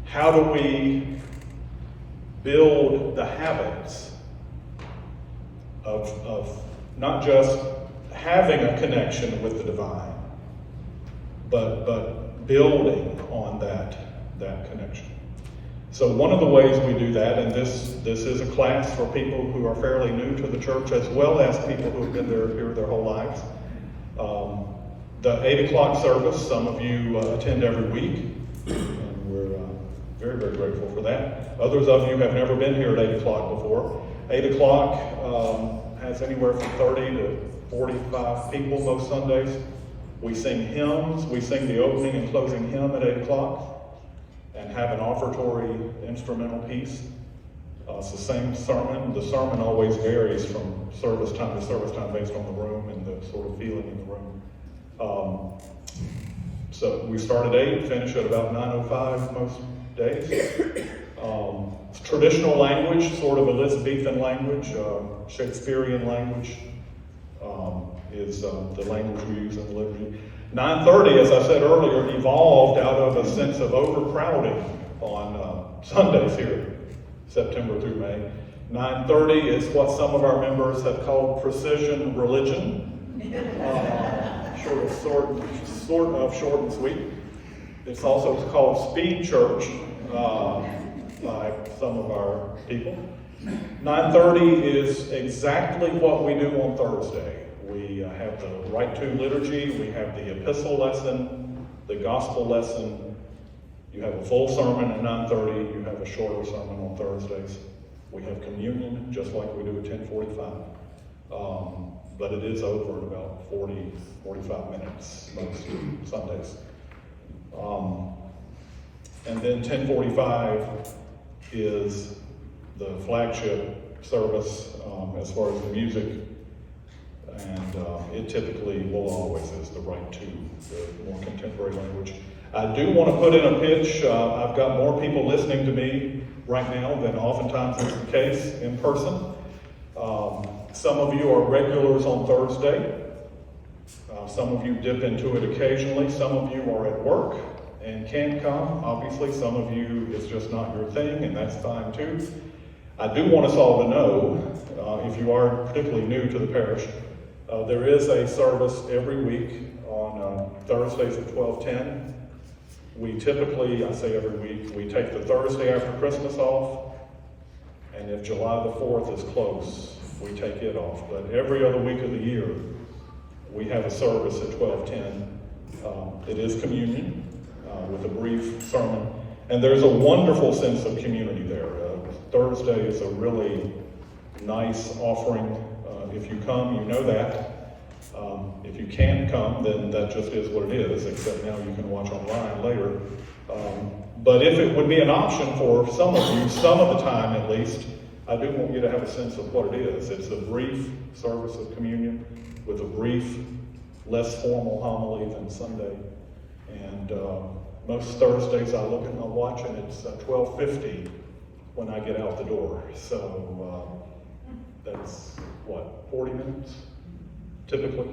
how do we build the habits of not just having a connection with the divine, but building on that connection? So one of the ways we do that, and this is a class for people who are fairly new to the church, as well as people who have been here their whole lives. The 8 o'clock service, some of you attend every week, and we're very, very grateful for that. Others of you have never been here at 8 o'clock before. 8 o'clock has anywhere from 30 to 45 people most Sundays. We sing hymns. We sing the opening and closing hymn at 8 o'clock. And have an offertory instrumental piece. It's the same sermon. The sermon always varies from service time to service time based on the room and the sort of feeling in the room. So we start at 8, finish at about 9:05 most days. It's traditional language, sort of Elizabethan language, Shakespearean language is the language we use in the liturgy. 9:30, as I said earlier, evolved out of a sense of overcrowding on Sundays here, September through May. 9:30 is what some of our members have called precision religion, sort of short and sweet. It's also called speed church by some of our people. 9:30 is exactly what we do on Thursday. We We have the Right to liturgy, we have the epistle lesson, the gospel lesson. You have a full sermon at 9:30, you have a shorter sermon on Thursdays. We have communion, just like we do at 10:45. But it is over in about 40, 45 minutes most Sundays. And then 10:45 is the flagship service as far as the music. And it typically will always is the Right to, the more contemporary language. I do want to put in a pitch. I've got more people listening to me right now than oftentimes is the case in person. Some of you are regulars on Thursday. Some of you dip into it occasionally. Some of you are at work and can't come. Obviously, some of you, it's just not your thing, and that's fine too. I do want us all to know, if you are particularly new to the parish, there is a service every week on Thursdays at 12:10. We typically, I say every week, we take the Thursday after Christmas off, and if July the 4th is close, we take it off. But every other week of the year, we have a service at 12:10. It is communion with a brief sermon, and there's a wonderful sense of community there. Thursday is a really nice offering. If you come, you know that. If you can't come, then that just is what it is, except now you can watch online later. But if it would be an option for some of you, some of the time at least, I do want you to have a sense of what it is. It's a brief service of communion with a brief, less formal homily than Sunday. And most Thursdays I look at my watch and it's 12:50 when I get out the door. So that's, 40 minutes, typically.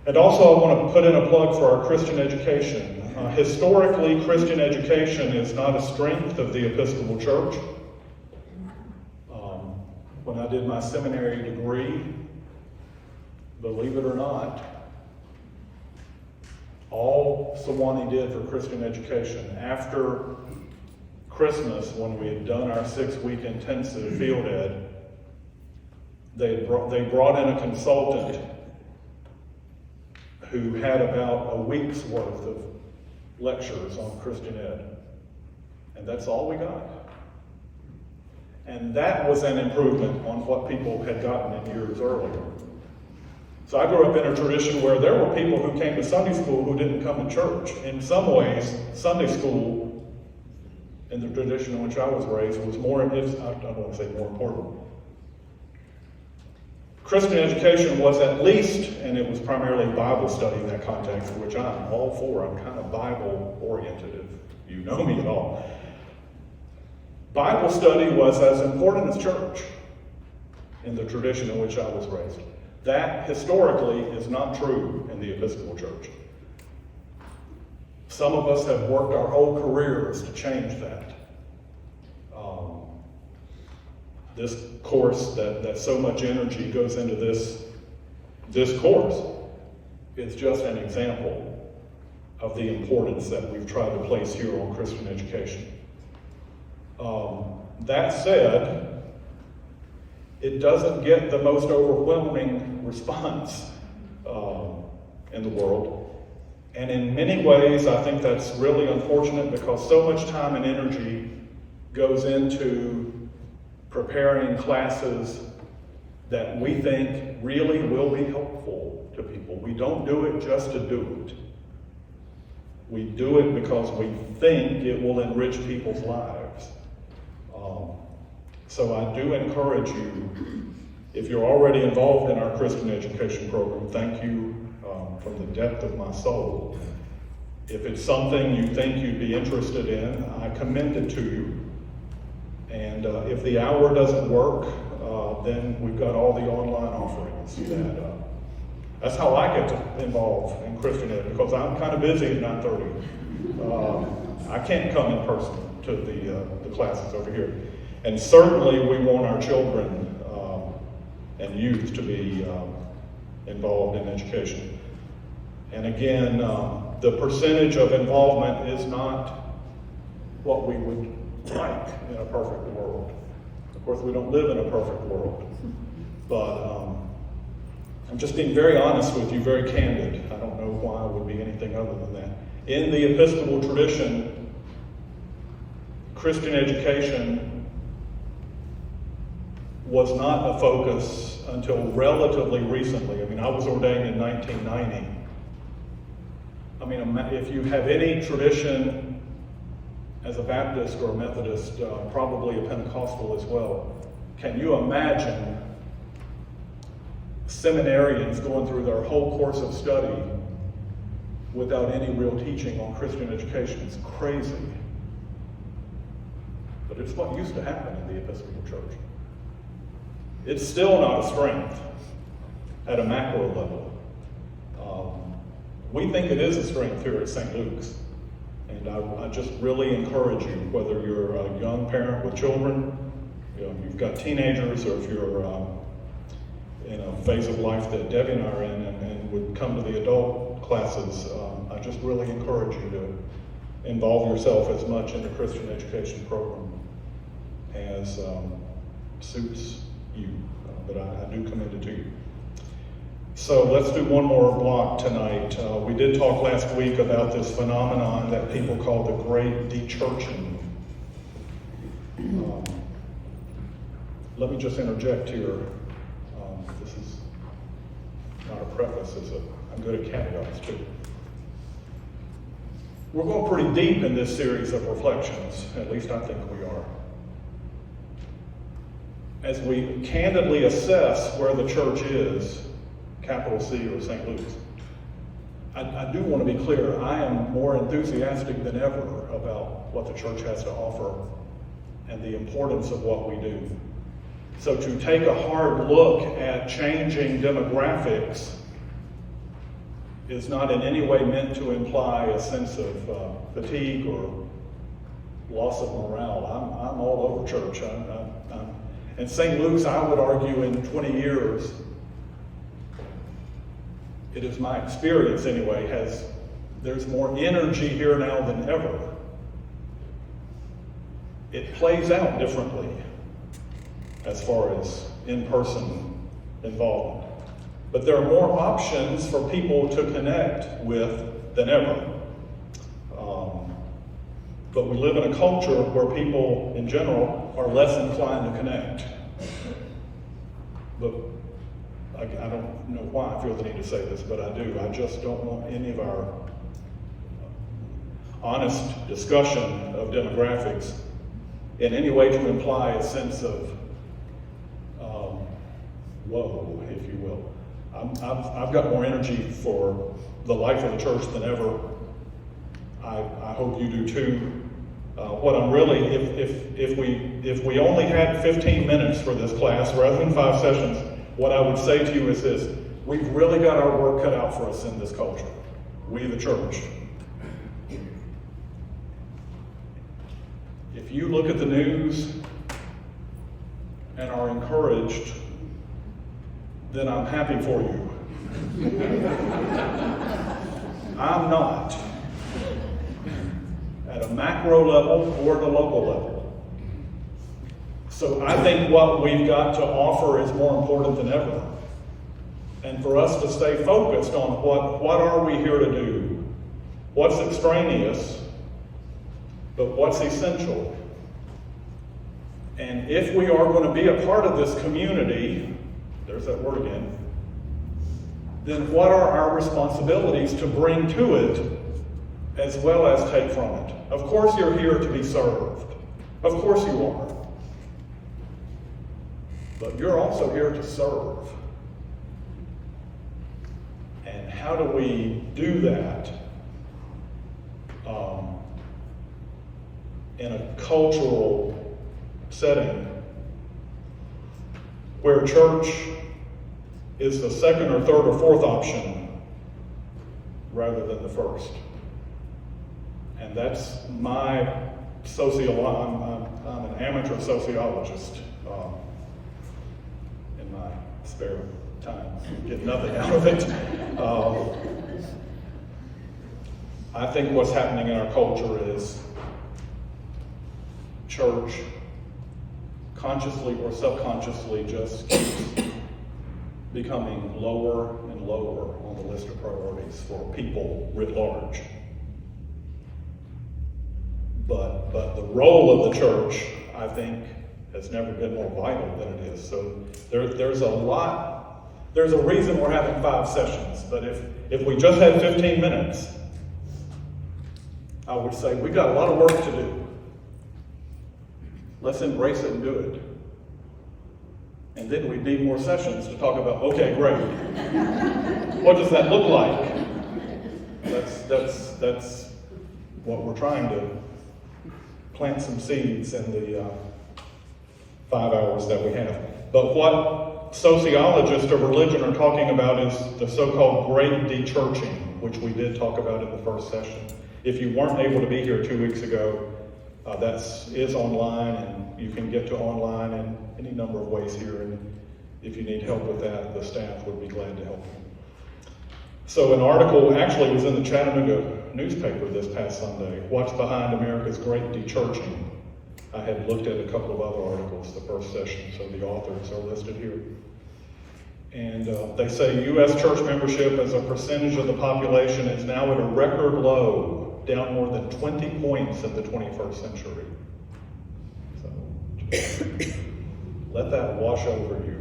And also I want to put in a plug for our Christian education. Historically, Christian education is not a strength of the Episcopal Church. When I did my seminary degree, believe it or not, all Sewanee did for Christian education after Christmas, when we had done our 6-week intensive field ed, they brought in a consultant who had about a week's worth of lectures on Christian ed. And that's all we got. And that was an improvement on what people had gotten in years earlier. So I grew up in a tradition where there were people who came to Sunday school who didn't come to church. In some ways, Sunday school, in the tradition in which I was raised, was more, I don't want to say more important. Christian education was at least, and it was primarily Bible study in that context, which I'm all for. I'm kind of Bible oriented, if you know me at all. Bible study was as important as church in the tradition in which I was raised. That historically is not true in the Episcopal Church. Some of us have worked our whole careers to change that. This course that so much energy goes into this course is just an example of the importance that we've tried to place here on Christian education. That said, it doesn't get the most overwhelming response in the world. And in many ways, I think that's really unfortunate because so much time and energy goes into preparing classes that we think really will be helpful to people. We don't do it just to do it. We do it because we think it will enrich people's lives. So I do encourage you, if you're already involved in our Christian education program, thank you from the depth of my soul. If it's something you think you'd be interested in, I commend it to you. And if the hour doesn't work, then we've got all the online offerings. That's how I get involved in Christian ed, because I'm kind of busy at 9:30. I can't come in person to the classes over here. And certainly we want our children and youth to be involved in education. And again, the percentage of involvement is not what we would like in a perfect world. Of course, we don't live in a perfect world, but I'm just being very honest with you, very candid. I don't know why it would be anything other than that. In the Episcopal tradition, Christian education was not a focus until relatively recently. I mean, I was ordained in 1990. I mean, if you have any tradition as a Baptist or a Methodist, probably a Pentecostal as well, can you imagine seminarians going through their whole course of study without any real teaching on Christian education? It's crazy. But it's what used to happen in the Episcopal Church. It's still not a strength at a macro level. We think it is a strength here at St. Luke's. And I just really encourage you, whether you're a young parent with children, you've got teenagers, or if you're in a phase of life that Debbie and I are in and would come to the adult classes, I just really encourage you to involve yourself as much in the Christian education program as suits you. But I do commend it to you. So let's do one more block tonight. We did talk last week about this phenomenon that people call the Great Dechurching. Let me just interject here. This is not a preface, I'm good at caveats too. We're going pretty deep in this series of reflections, at least I think we are, as we candidly assess where the church is, capital C or St. Luke's. I do want to be clear, I am more enthusiastic than ever about what the church has to offer and the importance of what we do. So to take a hard look at changing demographics is not in any way meant to imply a sense of fatigue or loss of morale. I'm all over church. And St. Luke's, I would argue, in 20 years, it is my experience anyway, there's more energy here now than ever. It plays out differently as far as in-person involvement. But there are more options for people to connect with than ever. But we live in a culture where people, in general, are less inclined to connect. But I don't know why I feel the need to say this, but I do. I just don't want any of our honest discussion of demographics in any way to imply a sense of woe, if you will. I've got more energy for the life of the church than ever. I hope you do too. What I'm really, if we only had 15 minutes for this class rather than 5 sessions, what I would say to you is this: we've really got our work cut out for us in this culture, we the church. If you look at the news and are encouraged, then I'm happy for you. I'm not. At a macro level or the local level. So I think what we've got to offer is more important than ever. And for us to stay focused on what are we here to do? What's extraneous, but what's essential? And if we are going to be a part of this community, there's that word again, then what are our responsibilities to bring to it as well as take from it? Of course you're here to be served. Of course you are. But you're also here to serve. And how do we do that in a cultural setting where church is the second or third or fourth option rather than the first? And that's my I'm an amateur sociologist in my spare time. Get nothing out of it. I think what's happening in our culture is church, consciously or subconsciously, just keeps becoming lower and lower on the list of priorities for people writ large. But the role of the church, I think, has never been more vital than it is. So there's a reason we're having 5 sessions, but if we just had 15 minutes, I would say we've got a lot of work to do. Let's embrace it and do it. And then we need more sessions to talk about, okay, great. What does that look like? That's what we're trying to plant some seeds in the 5 hours that we have. But what sociologists of religion are talking about is the so-called great dechurching, which we did talk about in the first session. If you weren't able to be here 2 weeks ago, that is online, and you can get to online in any number of ways here. And if you need help with that, the staff would be glad to help you. So an article actually was in the Chattanooga newspaper this past Sunday, What's Behind America's Great Dechurching. I had looked at a couple of other articles the first session, so the authors are listed here. And they say U.S. church membership as a percentage of the population is now at a record low, down more than 20 points in the 21st century. So let that wash over you.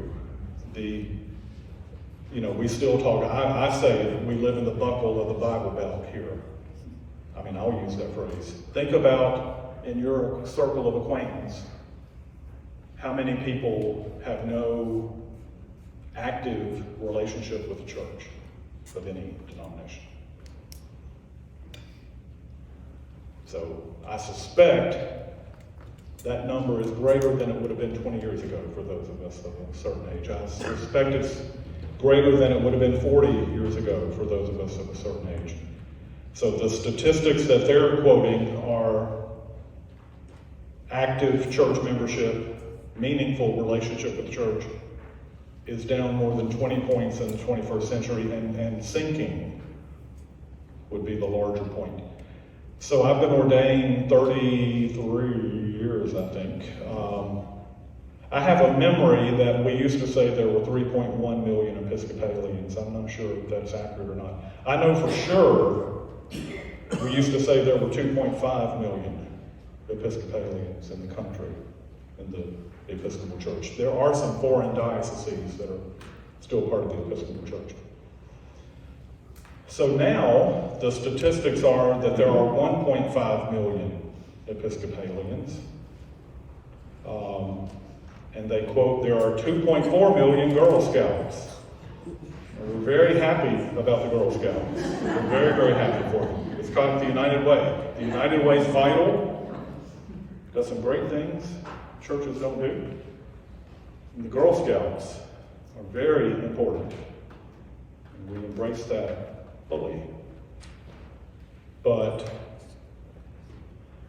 We still talk, I say we live in the buckle of the Bible Belt here. I mean, I'll use that phrase. Think about in your circle of acquaintance, how many people have no active relationship with the church of any denomination? So I suspect that number is greater than it would have been 20 years ago for those of us of a certain age. I suspect it's greater than it would have been 40 years ago for those of us of a certain age. So the statistics that they're quoting are active church membership, meaningful relationship with the church, is down more than 20 points in the 21st century, and sinking would be the larger point. So I've been ordained 33 years, I think. I have a memory that we used to say there were 3.1 million Episcopalians. I'm not sure if that's accurate or not. I know for sure we used to say there were 2.5 million Episcopalians in the country, in the Episcopal Church. There are some foreign dioceses that are still part of the Episcopal Church. So now the statistics are that there are 1.5 million Episcopalians. And they quote, there are 2.4 million Girl Scouts. And we're very happy about the Girl Scouts. We're very, very happy for them. It's called the United Way. The United Way is vital. Does some great things churches don't do. And the Girl Scouts are very important. And we embrace that fully. But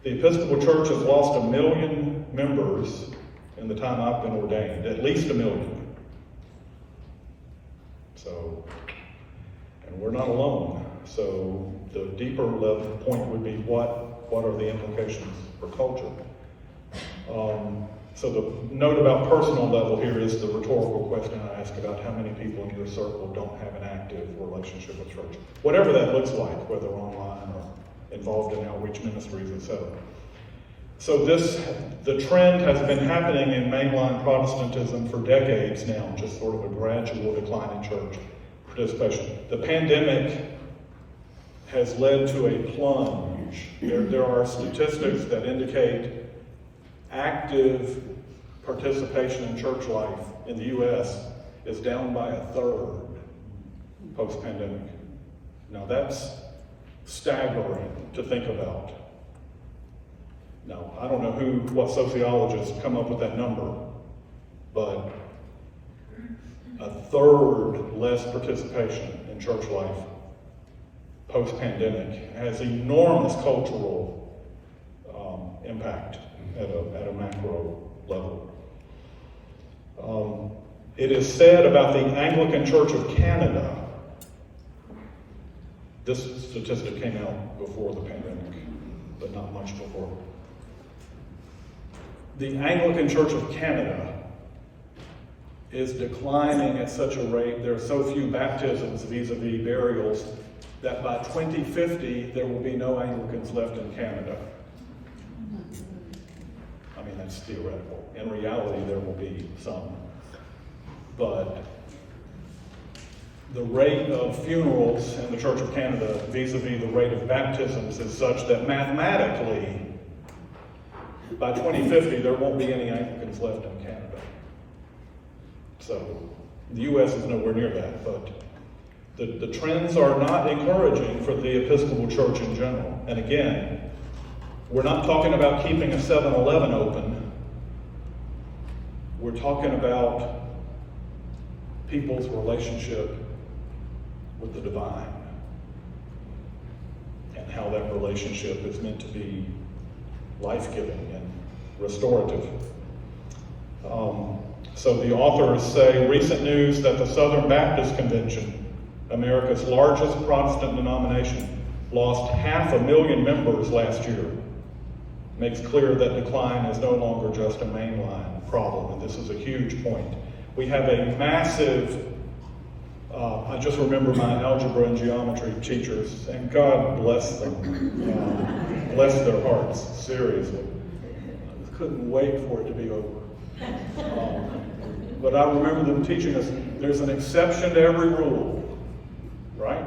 the Episcopal Church has lost 1 million members in the time I've been ordained, at least 1 million. So, and we're not alone. So the deeper level point would be what are the implications for culture? So the note about personal level here is the rhetorical question I ask about how many people in your circle don't have an active relationship with church. Whatever that looks like, whether online or involved in outreach ministries, etc. So the trend has been happening in mainline Protestantism for decades now, just sort of a gradual decline in church participation. The pandemic has led to a plunge. There are statistics that indicate active participation in church life in the U.S. is down by 1/3 post-pandemic. Now that's staggering to think about. Now, I don't know what sociologists come up with that number, but 1/3 less participation in church life post-pandemic has enormous cultural impact at a macro level. It is said about the Anglican Church of Canada, this statistic came out before the pandemic, but not much before. The Anglican Church of Canada is declining at such a rate, there are so few baptisms vis-a-vis burials, that by 2050 there will be no Anglicans left in Canada. I mean, that's theoretical. In reality, there will be some. But the rate of funerals in the Church of Canada vis-a-vis the rate of baptisms is such that mathematically, by 2050, there won't be any Anglicans left in Canada. So the U.S. is nowhere near that, but the trends are not encouraging for the Episcopal Church in general. And again, we're not talking about keeping a 7-Eleven open. We're talking about people's relationship with the divine and how that relationship is meant to be life-giving and restorative. So the authors say, recent news that the Southern Baptist Convention, America's largest Protestant denomination, lost 500,000 members last year. Makes clear that decline is no longer just a mainline problem, and this is a huge point. We have a massive, I just remember my algebra and geometry teachers, and God bless them, bless their hearts, seriously. I couldn't wait for it to be over. But I remember them teaching us, there's an exception to every rule, right?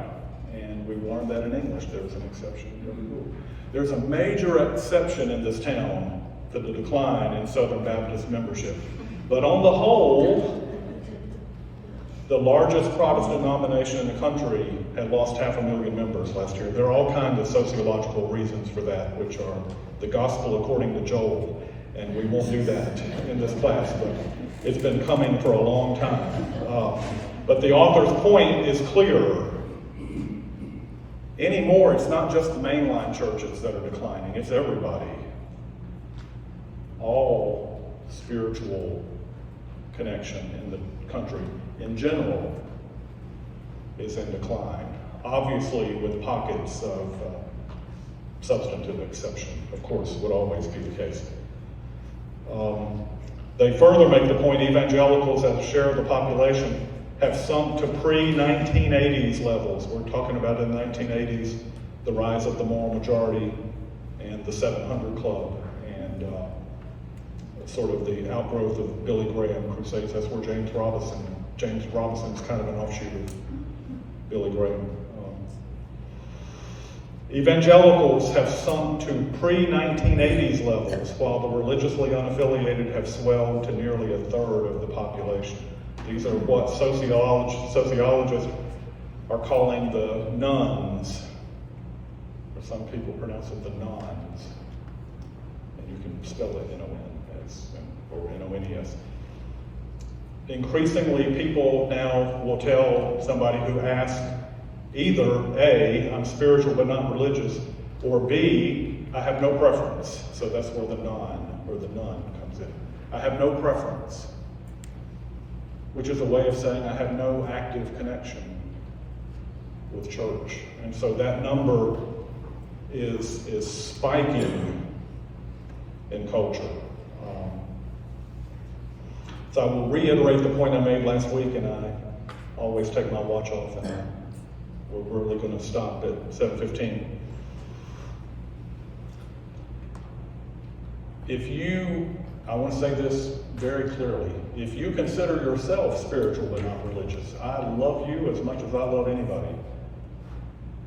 And we learned that in English, there's an exception to every rule. There's a major exception in this town to the decline in Southern Baptist membership. But on the whole, the largest Protestant denomination in the country had lost 500,000 members last year. There are all kinds of sociological reasons for that, which are the gospel according to Joel. And we won't do that in this class, but it's been coming for a long time. But the author's point is clear. Anymore, it's not just the mainline churches that are declining, it's everybody. All spiritual connection in the country in general is in decline. Obviously, with pockets of substantive exception, of course, would always be the case. They further make the point evangelicals as a share of the population have sunk to pre-1980s levels. We're talking about in the 1980s, the rise of the moral majority and the 700 Club and sort of the outgrowth of Billy Graham crusades. That's where James Robinson's kind of an offshoot of Billy Graham. Evangelicals have sunk to pre-1980s levels, while the religiously unaffiliated have swelled to nearly a third of the population. These are what sociologists are calling the nuns, or some people pronounce it the nons, and you can spell it N-O-N-S or N-O-N-E-S. Increasingly, people now will tell somebody who asks, either A, I'm spiritual but not religious, or B, I have no preference. So that's where the non or the nun comes in. I have no preference, which is a way of saying I have no active connection with church. And so that number is spiking in culture. So I will reiterate the point I made last week, and I always take my watch off, and we're really going to stop at 7:15. I want to say this very clearly. If you consider yourself spiritual but not religious, I love you as much as I love anybody.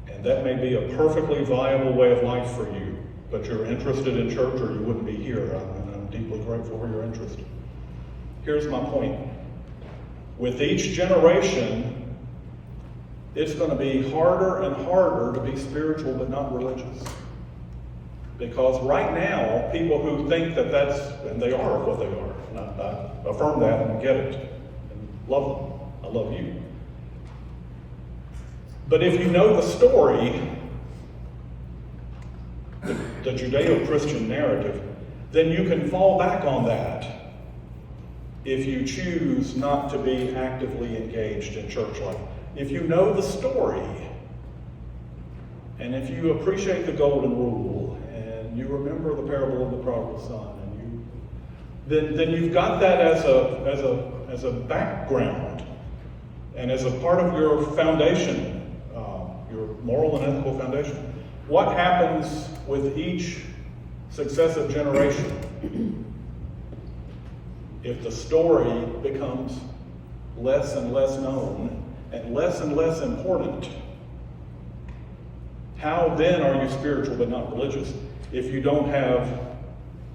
And that may be a perfectly viable way of life for you, but you're interested in church or you wouldn't be here. And I'm deeply grateful for your interest. Here's my point. With each generation, it's going to be harder and harder to be spiritual but not religious. Because right now, people who think that that's, and they are what they are, and I affirm that and get it, and love them. I love you. But if you know the story, the Judeo-Christian narrative, then you can fall back on that if you choose not to be actively engaged in church life. If you know the story, and if you appreciate the golden rule, and you remember the parable of the prodigal son, and then you've got that as a as a background and as a part of your foundation, your moral and ethical foundation. What happens with each successive generation if the story becomes less and less known and less important? How then are you spiritual but not religious if you don't have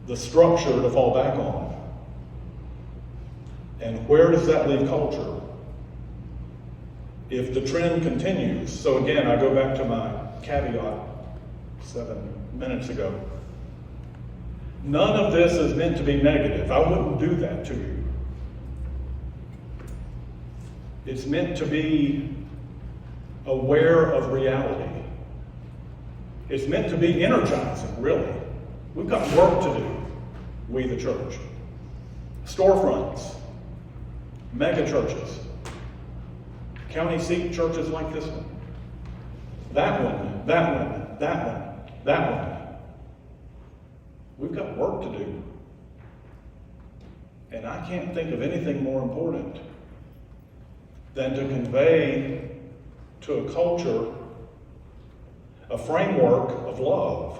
the structure to fall back on? And where does that leave culture if the trend continues? So again, I go back to my caveat 7 minutes ago. None of this is meant to be negative. I wouldn't do that to you. It's meant to be aware of reality. It's meant to be energizing, really. We've got work to do, we the church. Storefronts, mega churches, county seat churches like this one. That one, that one, that one, that one. We've got work to do. And I can't think of anything more important than to convey to a culture a framework of love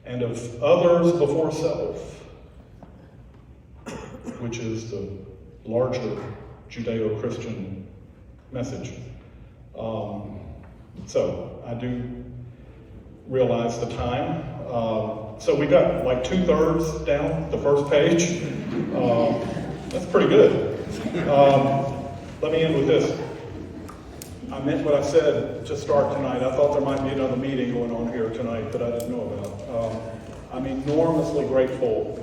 and of others before self, which is the larger Judeo-Christian message. So I do realize the time. So we got like 2/3 down the first page. That's pretty good. Let me end with this. I meant what I said to start tonight. I thought there might be another meeting going on here tonight that I didn't know about. I'm enormously grateful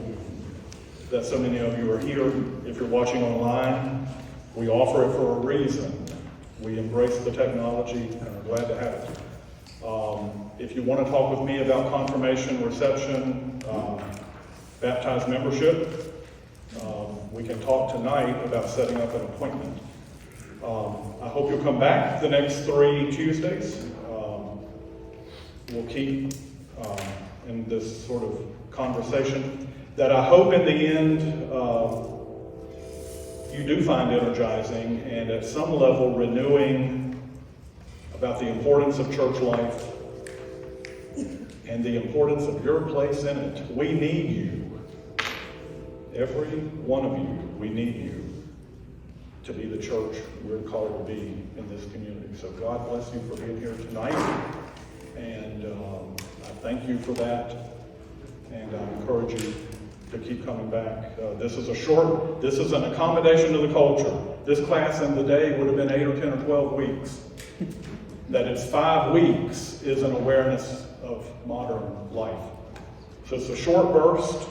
that so many of you are here. If you're watching online, we offer it for a reason. We embrace the technology and are glad to have it. If you want to talk with me about confirmation, reception, baptized membership, we can talk tonight about setting up an appointment. I hope you'll come back the next 3 Tuesdays. We'll keep in this sort of conversation that I hope in the end you do find energizing and at some level renewing about the importance of church life and the importance of your place in it. We need you. Every one of you, we need you to be the church we're called to be in this community. So God bless you for being here tonight. And I thank you for that. And I encourage you to keep coming back. This is an accommodation to the culture. This class in the day would have been 8 or 10 or 12 weeks. That it's 5 weeks is an awareness of modern life. So it's a short burst.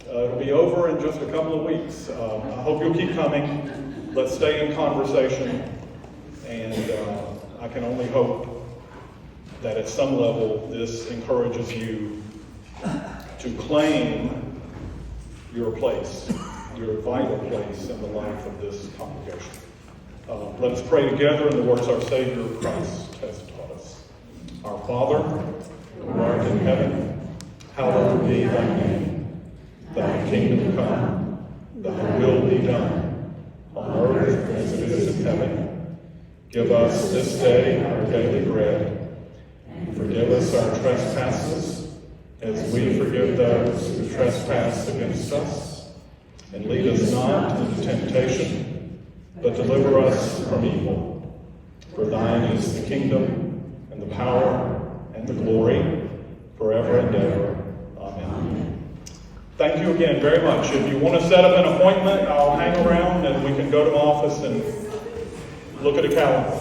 It'll be over in just a couple of weeks. I hope you'll keep coming. Let's stay in conversation. And I can only hope that at some level this encourages you to claim your place, your vital place in the life of this congregation. Let us pray together in the words our Savior Christ has taught us. Our Father, who art in heaven, hallowed be thy name. Thy kingdom come, thy will be done, on earth as it is in heaven. Give us this day our daily bread, and forgive us our trespasses, as we forgive those who trespass against us. And lead us not into temptation, but deliver us from evil. For thine is the kingdom, and the power, and the glory, forever and ever. Amen. Thank you again very much. If you want to set up an appointment, I'll hang around and we can go to my office and look at a calendar.